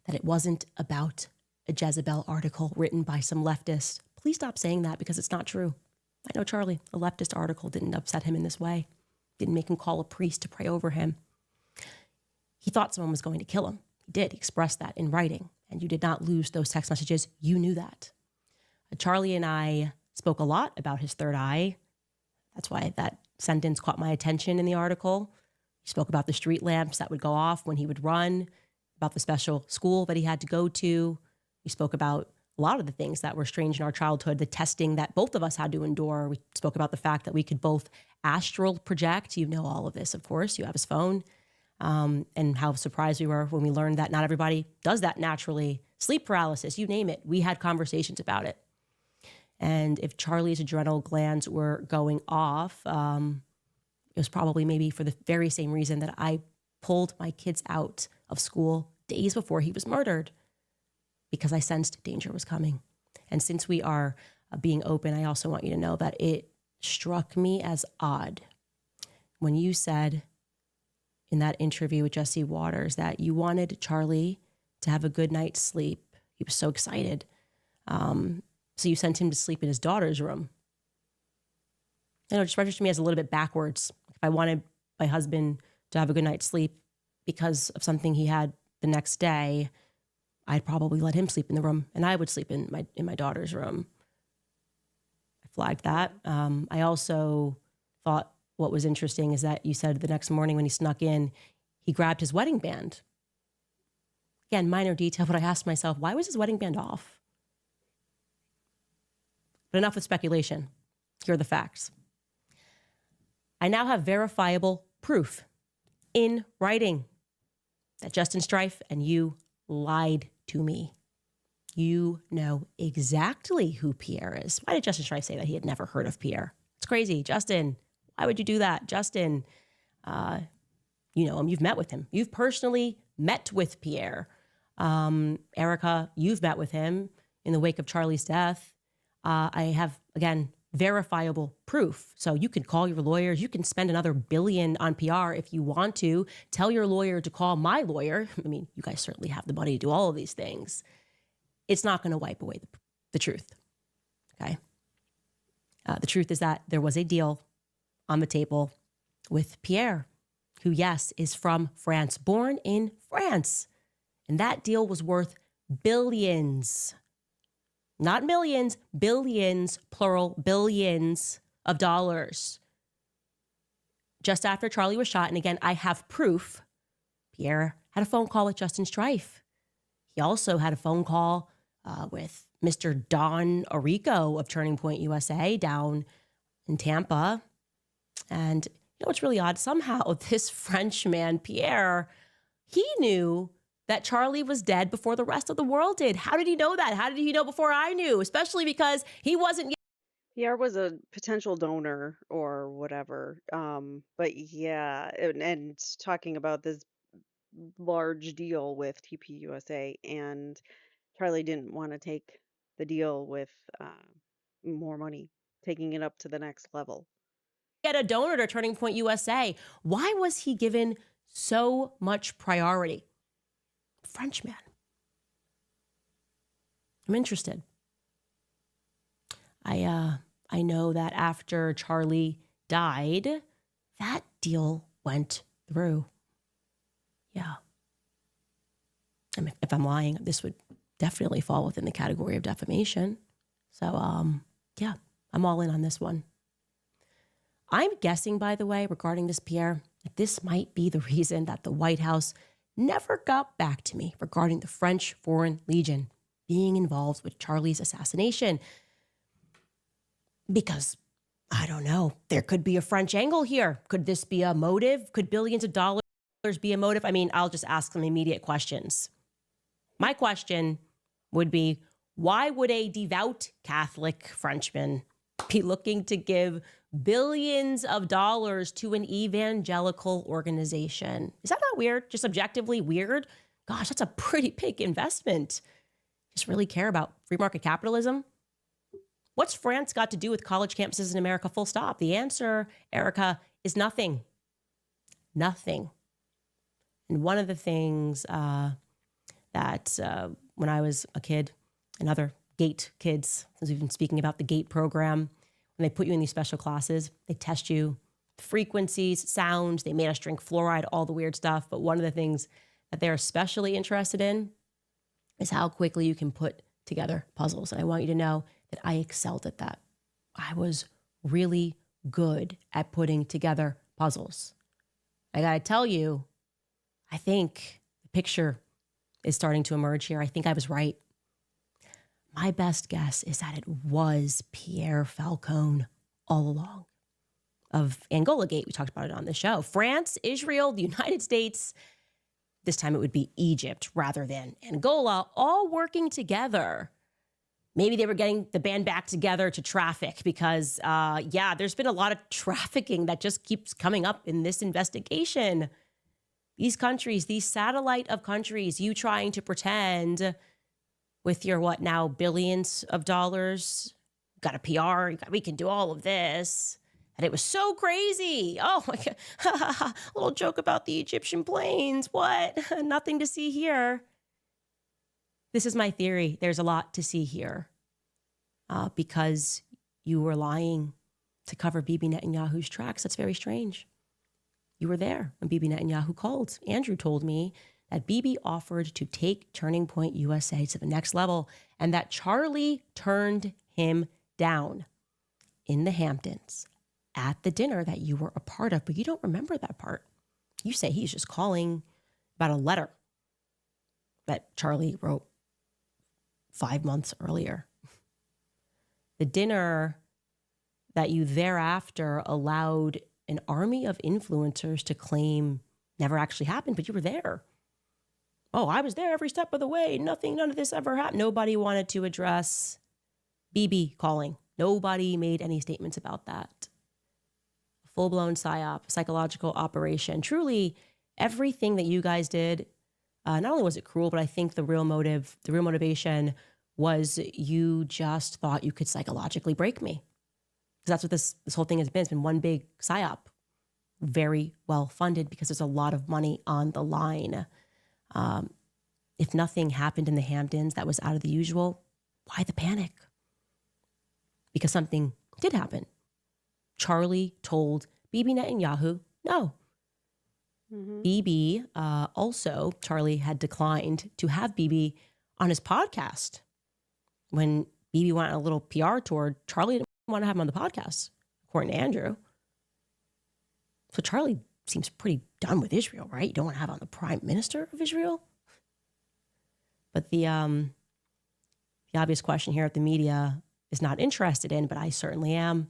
that it wasn't about a Jezebel article written by some leftist. Please stop saying that because it's not true. I know Charlie, a leftist article didn't upset him in this way, didn't make him call a priest to pray over him. He thought someone was going to kill him. He did express that in writing, and you did not lose those text messages. You knew that. Charlie and I spoke a lot about his third eye. That's why that sentence caught my attention in the article. He spoke about the street lamps that would go off when he would run, about the special school that he had to go to. We spoke about a lot of the things that were strange in our childhood, the testing that both of us had to endure. We spoke about the fact that we could both astral project. You know all of this, of course. You have his phone. And how surprised we were when we learned that not everybody does that naturally. Sleep paralysis, you name it. We had conversations about it. And if Charlie's adrenal glands were going off, it was probably maybe for the very same reason that I pulled my kids out of school days before he was murdered, because I sensed danger was coming. And since we are being open, I also want you to know that it struck me as odd when you said in that interview with Jesse Waters that you wanted Charlie to have a good night's sleep. He was so excited. So you sent him to sleep in his daughter's room. I know, it just registered to me as a little bit backwards. If I wanted my husband to have a good night's sleep because of something he had the next day, I'd probably let him sleep in the room, and I would sleep in my daughter's room. I flagged that. I also thought what was interesting is that you said the next morning when he snuck in, he grabbed his wedding band. Again, minor detail, but I asked myself, why was his wedding band off? But enough with speculation. Here are the facts. I now have verifiable proof in writing that Justin Strife and you lied to me. You know exactly who Pierre is. Why did Justin Strife say that he had never heard of Pierre? It's crazy. Justin, why would you do that? Justin, you know him. You've met with him. You've personally met with Pierre. Erika, you've met with him in the wake of Charlie's death. I have, again, verifiable proof. So you can call your lawyers. You can spend another $1 billion on PR if you want to. Tell your lawyer to call my lawyer. I mean, you guys certainly have the money to do all of these things. It's not going to wipe away the truth. Okay. The truth is that there was a deal on the table with Pierre, who, yes, is from France, born in France. And that deal was worth billions. Not millions, billions, plural, billions of dollars. Just after Charlie was shot, and again, I have proof, Pierre had a phone call with Justin Strife. He also had a phone call with Mr. Don Orico of Turning Point USA down in Tampa. And you know what's really odd? Somehow this Frenchman, Pierre, he knew that Charlie was dead before the rest of the world did. How did he know that? How did he know before I knew? Especially because he wasn't. Pierre was a potential donor or whatever. But yeah, and talking about this large deal with TPUSA, and Charlie didn't want to take the deal with more money, taking it up to the next level. Get a donor to Turning Point USA. Why was he given so much priority? Frenchman. I'm interested. I know that after Charlie died, that deal went through. Yeah. I mean, if I'm lying, this would definitely fall within the category of defamation. So, yeah, I'm all in on this one. I'm guessing, by the way, regarding this, Pierre, that this might be the reason that the White House never got back to me regarding the French Foreign Legion being involved with Charlie's assassination. Because, I don't know, there could be a French angle here. Could this be a motive? Could billions of dollars be a motive? I mean, I'll just ask some immediate questions. My question would be, why would a devout Catholic Frenchman be looking to give billions of dollars to an evangelical organization? Is that not weird? Just objectively weird? Gosh, that's a pretty big investment. Just really care about free market capitalism? What's France got to do with college campuses in America, full stop? The answer, Erika, is nothing. Nothing. And one of the things that when I was a kid, and other GATE kids, since we've been speaking about the GATE program, when they put you in these special classes, they test you frequencies, sounds, they made us drink fluoride, all the weird stuff. But one of the things that they're especially interested in is how quickly you can put together puzzles. And I want you to know that I excelled at that. I was really good at putting together puzzles. I gotta tell you, I think the picture is starting to emerge here. I think I was right. My best guess is that it was Pierre Falcone all along of Angola Gate. We talked about it on the show. France, Israel, the United States. This time it would be Egypt rather than Angola, all working together. Maybe they were getting the band back together to traffic because, there's been a lot of trafficking that just keeps coming up in this investigation. These countries, these satellite of countries, you trying to pretend with your what now, billions of dollars, got a PR, we can do all of this. And it was so crazy. Oh my God. A little joke about the Egyptian planes. What? Nothing to see here. This is my theory. There's a lot to see here because you were lying to cover Bibi Netanyahu's tracks. That's very strange. You were there when Bibi Netanyahu called. Andrew told me that Bibi offered to take Turning Point USA to the next level and that Charlie turned him down in the Hamptons at the dinner that you were a part of, but you don't remember that part. You say he's just calling about a letter that Charlie wrote 5 months earlier. The dinner that you thereafter allowed an army of influencers to claim never actually happened, but you were there. Oh, I was there every step of the way. None of this ever happened. Nobody wanted to address Bibi calling. Nobody made any statements about that. Full-blown psyop, psychological operation. Truly, everything that you guys did, not only was it cruel, but I think the real motivation was you just thought you could psychologically break me. Because that's what this whole thing has been. It's been one big psyop. Very well funded because there's a lot of money on the line. If nothing happened in the Hamptons that was out of the usual, why the panic? Because something did happen. Charlie told Bibi Netanyahu no. Bibi, also, Charlie had declined to have Bibi on his podcast. When Bibi went on a little PR tour, Charlie didn't want to have him on the podcast, according to Andrew. So Charlie seems pretty done with Israel, right? You don't want to have on the prime minister of Israel? But the obvious question here at the media is not interested in, but I certainly am,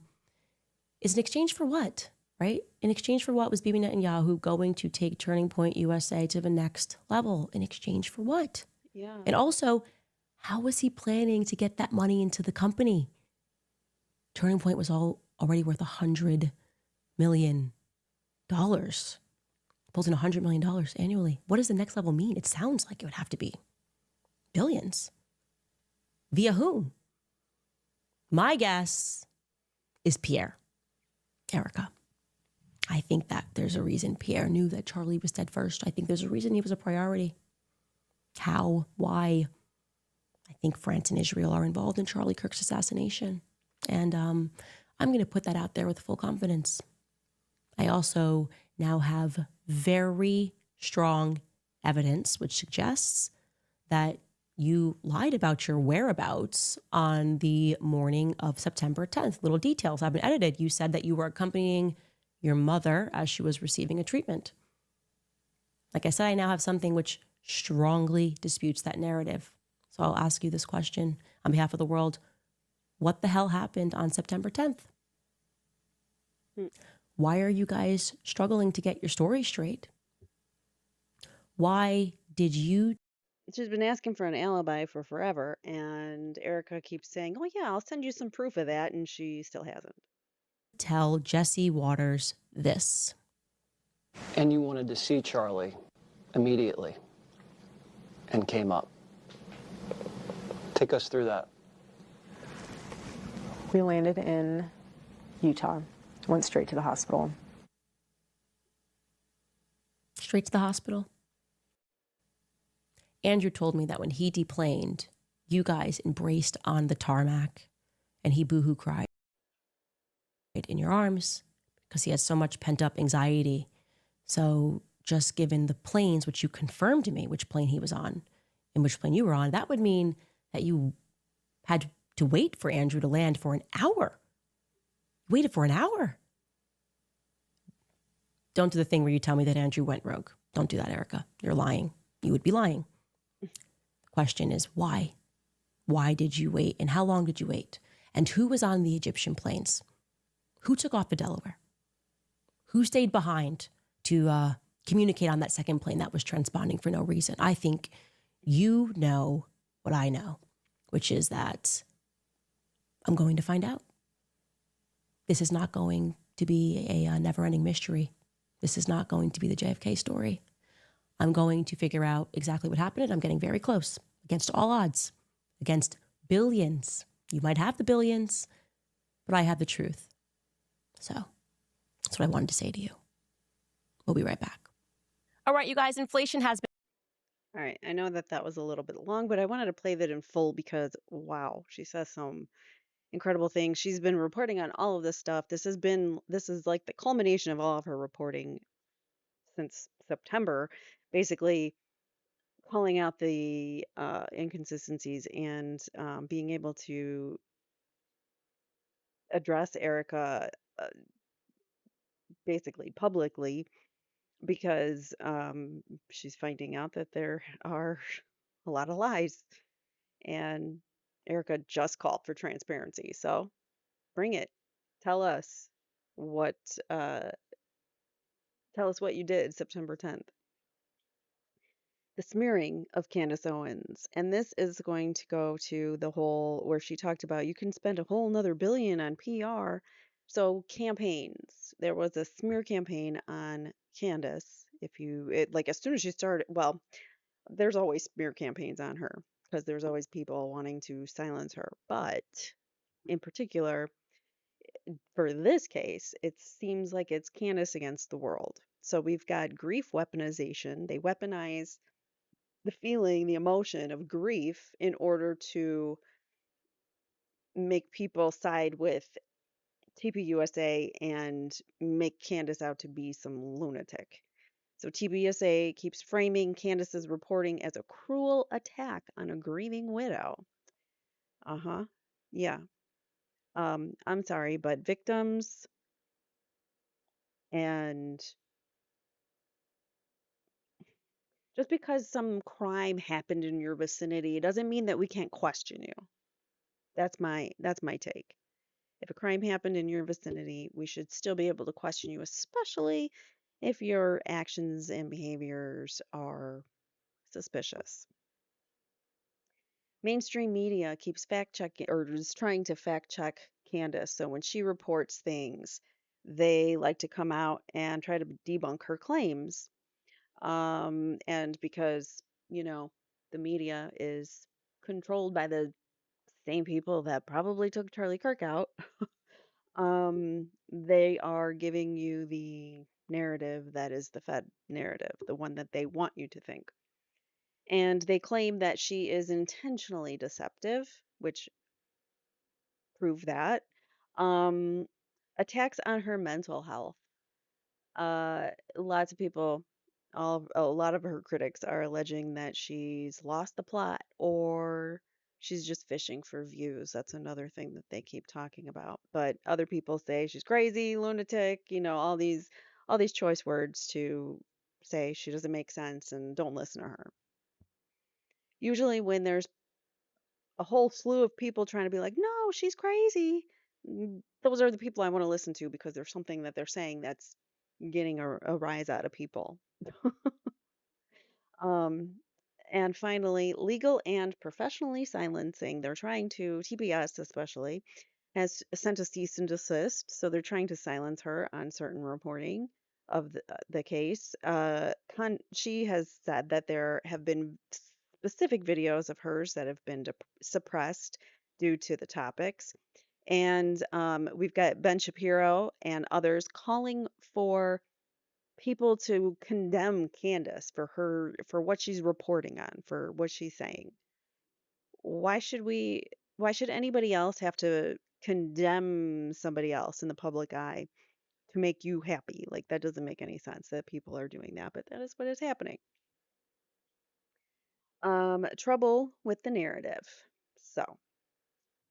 is in exchange for what, right? In exchange for what was Bibi Netanyahu going to take Turning Point USA to the next level? In exchange for what? Yeah. And also, how was he planning to get that money into the company? Turning Point was already worth $100 million. Pulls in $100 million annually. What does the next level mean? It sounds like it would have to be billions. Via whom? My guess is Pierre. Erika. I think that there's a reason Pierre knew that Charlie was dead first. I think there's a reason he was a priority. How? Why? I think France and Israel are involved in Charlie Kirk's assassination. And I'm going to put that out there with full confidence. I also now have very strong evidence which suggests that you lied about your whereabouts on the morning of September 10th. Little details have been edited. You said that you were accompanying your mother as she was receiving a treatment. Like I said, I now have something which strongly disputes that narrative. So I'll ask you this question on behalf of the world. What the hell happened on September 10th? Why are you guys struggling to get your story straight? Why did you? She's been asking for an alibi for forever, and Erika keeps saying, "Oh yeah, I'll send you some proof of that," and she still hasn't. Tell Jesse Waters this. And you wanted to see Charlie immediately and came up. Take us through that. We landed in Utah, went straight to the hospital. Straight to the hospital? Andrew told me that when he deplaned, you guys embraced on the tarmac and he boohoo cried in your arms because he had so much pent-up anxiety. So just given the planes, which you confirmed to me, which plane he was on and which plane you were on, that would mean that you had to wait for Andrew to land for an hour. You waited for an hour. Don't do the thing where you tell me that Andrew went rogue. Don't do that, Erika. You're lying. You would be lying. The question is, why? Why did you wait? And how long did you wait? And who was on the Egyptian planes? Who took off to Delaware? Who stayed behind to communicate on that second plane that was transponding for no reason? I think you know what I know, which is that I'm going to find out. This is not going to be a never-ending mystery. This is not going to be the JFK story. I'm going to figure out exactly what happened, and I'm getting very close, against all odds, against billions. You might have the billions, but I have the truth. So that's what I wanted to say to you. We'll be right back. All right, you guys, inflation has been... All right, I know that that was a little bit long, but I wanted to play that in full because, wow, she says some incredible things. She's been reporting on all of this stuff. This is like the culmination of all of her reporting since September, basically calling out the inconsistencies and being able to address Erika basically publicly because she's finding out that there are a lot of lies. And Erika just called for transparency. So bring it. Tell us what uh, tell us what you did September 10th. The smearing of Candace Owens. And this is going to go to the whole where she talked about you can spend a whole nother billion on PR. So campaigns. There was a smear campaign on Candace. Like as soon as she started, well, there's always smear campaigns on her because there's always people wanting to silence her. But in particular, for this case, it seems like it's Candace against the world. So we've got grief weaponization. They weaponize the feeling, the emotion of grief in order to make people side with TPUSA and make Candace out to be some lunatic. So TPUSA keeps framing Candace's reporting as a cruel attack on a grieving widow. Uh-huh. Yeah. I'm sorry, but victims and just because some crime happened in your vicinity, it doesn't mean that we can't question you. That's my take. If a crime happened in your vicinity, we should still be able to question you, especially if your actions and behaviors are suspicious. Mainstream media keeps fact checking or is trying to fact check Candace. So when she reports things, they like to come out and try to debunk her claims. And because, you know, the media is controlled by the same people that probably took Charlie Kirk out, they are giving you the narrative that is the Fed narrative, the one that they want you to think. And they claim that she is intentionally deceptive, which prove that. Um, Attacks on her mental health. Lots of people, a lot of her critics are alleging that she's lost the plot or she's just fishing for views. That's another thing that they keep talking about. But other people say she's crazy, lunatic, all these choice words to say she doesn't make sense and don't listen to her. Usually when there's a whole slew of people trying to be like, no, she's crazy. Those are the people I want to listen to because there's something that they're saying that's getting a rise out of people. Um, and finally, legal and professionally silencing. They're trying to, TBS especially, has sent a cease and desist. So they're trying to silence her on certain reporting of the case. She has said that there have been specific videos of hers that have been suppressed due to the topics. And we've got Ben Shapiro and others calling for people to condemn Candace for what she's reporting on, for what she's saying. Why should we why should anybody else have to condemn somebody else in the public eye to make you happy? Like that doesn't make any sense that people are doing that, but that is what is happening. Trouble with the narrative. So,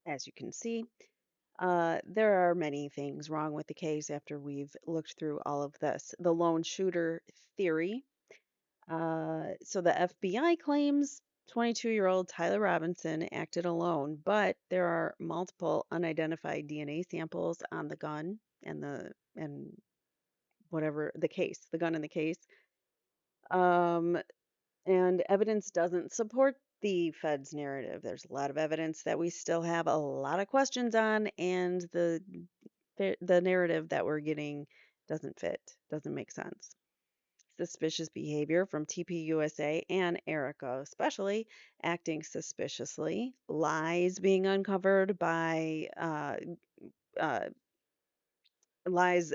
as you can see, there are many things wrong with the case after we've looked through all of this. The lone shooter theory. So the FBI claims 22-year-old Tyler Robinson acted alone, but there are multiple unidentified DNA samples on the gun and whatever the case, the gun in the case. Um, and evidence doesn't support the Fed's narrative. There's a lot of evidence that we still have a lot of questions on, and the narrative that we're getting doesn't fit, doesn't make sense. Suspicious behavior from TPUSA and Erika, especially acting suspiciously, lies being uncovered by uh, lies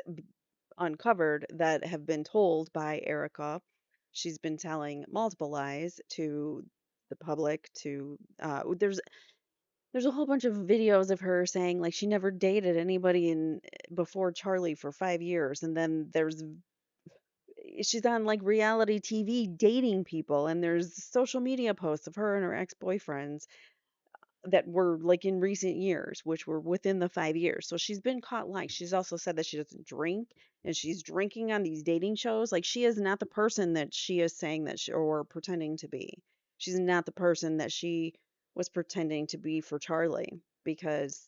uncovered that have been told by Erika. She's been telling multiple lies to the public. There's a whole bunch of videos of her saying like she never dated anybody in before Charlie for 5 years, and then she's on like reality TV dating people, and there's social media posts of her and her ex-boyfriends that were like in recent years, which were within the 5 years. So she's been caught lying. She's also said that she doesn't drink, and she's drinking on these dating shows. Like she is not the person that she is saying that she or pretending to be. She's not the person that she was pretending to be for Charlie, because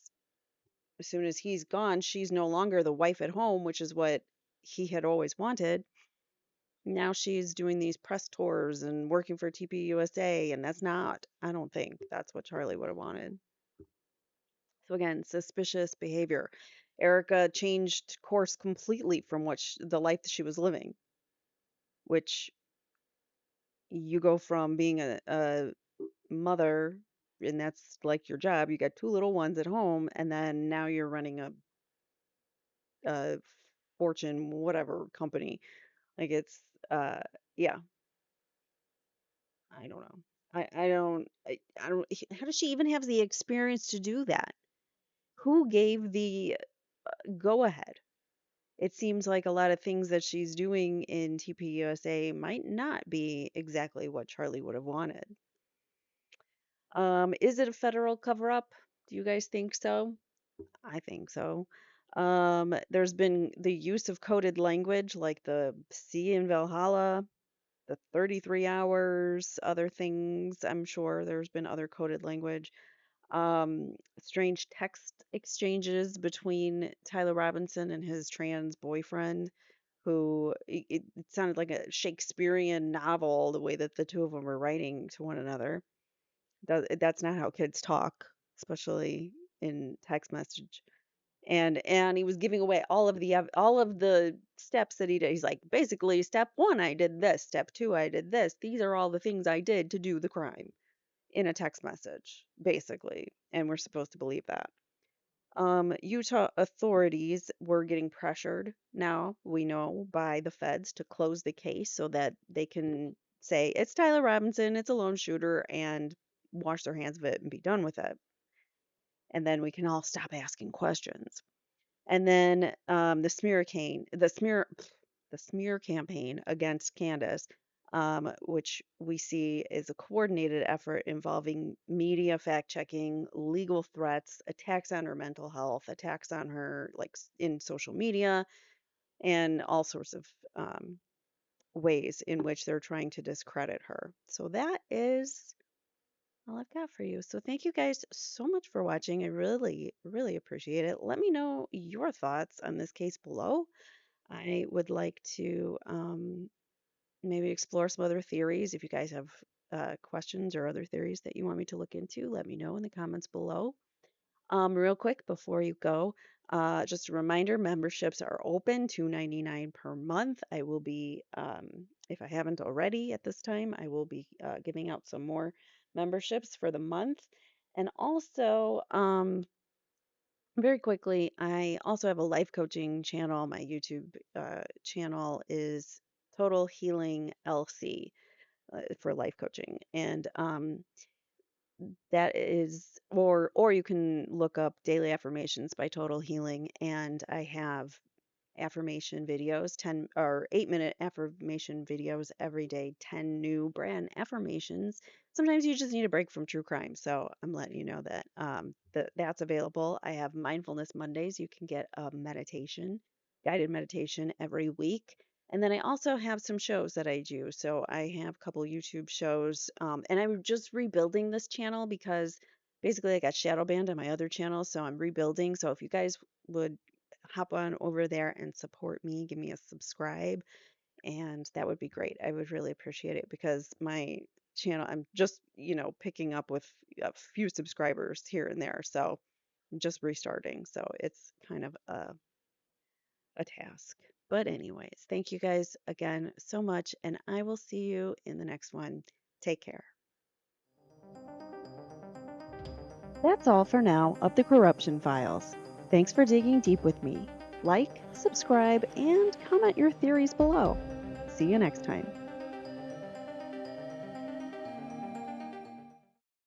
as soon as he's gone, she's no longer the wife at home, which is what he had always wanted. Now she's doing these press tours and working for TPUSA, and that's not, I don't think that's what Charlie would have wanted. So again, suspicious behavior. Erica changed course completely from the life that she was living, which you go from being a mother, and that's like your job. You got two little ones at home, and then now you're running a Fortune whatever company. Like it's uh yeah, I don't know. I don't how does she even have the experience to do that? Who gave the go ahead? It seems like a lot of things that she's doing in TPUSA might not be exactly what Charlie would have wanted. Is it a federal cover up? Do you guys think so? I think so. There's been the use of coded language like the C in Valhalla, the 33 hours, other things. I'm sure there's been other coded language. Strange text exchanges between Tyler Robinson and his trans boyfriend, who it sounded like a Shakespearean novel, the way that the two of them were writing to one another. That's not how kids talk, especially in text message. And he was giving away all of the steps that he did. He's like, basically, step one, I did this. Step two, I did this. These are all the things I did to do the crime in a text message, basically. And we're supposed to believe that. Utah authorities were getting pressured now, we know, by the feds to close the case so that they can say it's Tyler Robinson, it's a lone shooter, and wash their hands of it and be done with it. And then we can all stop asking questions. And then the smear campaign against Candace, which we see is a coordinated effort involving media fact checking, legal threats, attacks on her mental health, attacks on her in social media, and all sorts of ways in which they're trying to discredit her. So that is all I've got for you. So thank you guys so much for watching. I really, really appreciate it. Let me know your thoughts on this case below. I would like to maybe explore some other theories. If you guys have questions or other theories that you want me to look into, let me know in the comments below. Real quick before you go, just a reminder, memberships are open, $2.99 per month. I will be, if I haven't already at this time, I will be giving out some more memberships for the month. And also, very quickly, I also have a life coaching channel. My YouTube channel is Total Healing LC for life coaching, and that is, or you can look up Daily Affirmations by Total Healing, and I have affirmation videos, 10 or 8-minute affirmation videos every day, 10 new brand affirmations. Sometimes you just need a break from true crime. So I'm letting you know that that's available. I have Mindfulness Mondays. You can get a meditation, guided meditation every week. And then I also have some shows that I do. So I have a couple YouTube shows, and I'm just rebuilding this channel because basically I got shadow banned on my other channel, so I'm rebuilding. So if you guys would hop on over there and support me, give me a subscribe, and that would be great. I would really appreciate it because my channel, I'm just, picking up with a few subscribers here and there. So I'm just restarting. So it's kind of a task. But, anyways, thank you guys again so much, and I will see you in the next one. Take care. That's all for now of the Corruption Files. Thanks for digging deep with me. Like, subscribe, and comment your theories below. See you next time.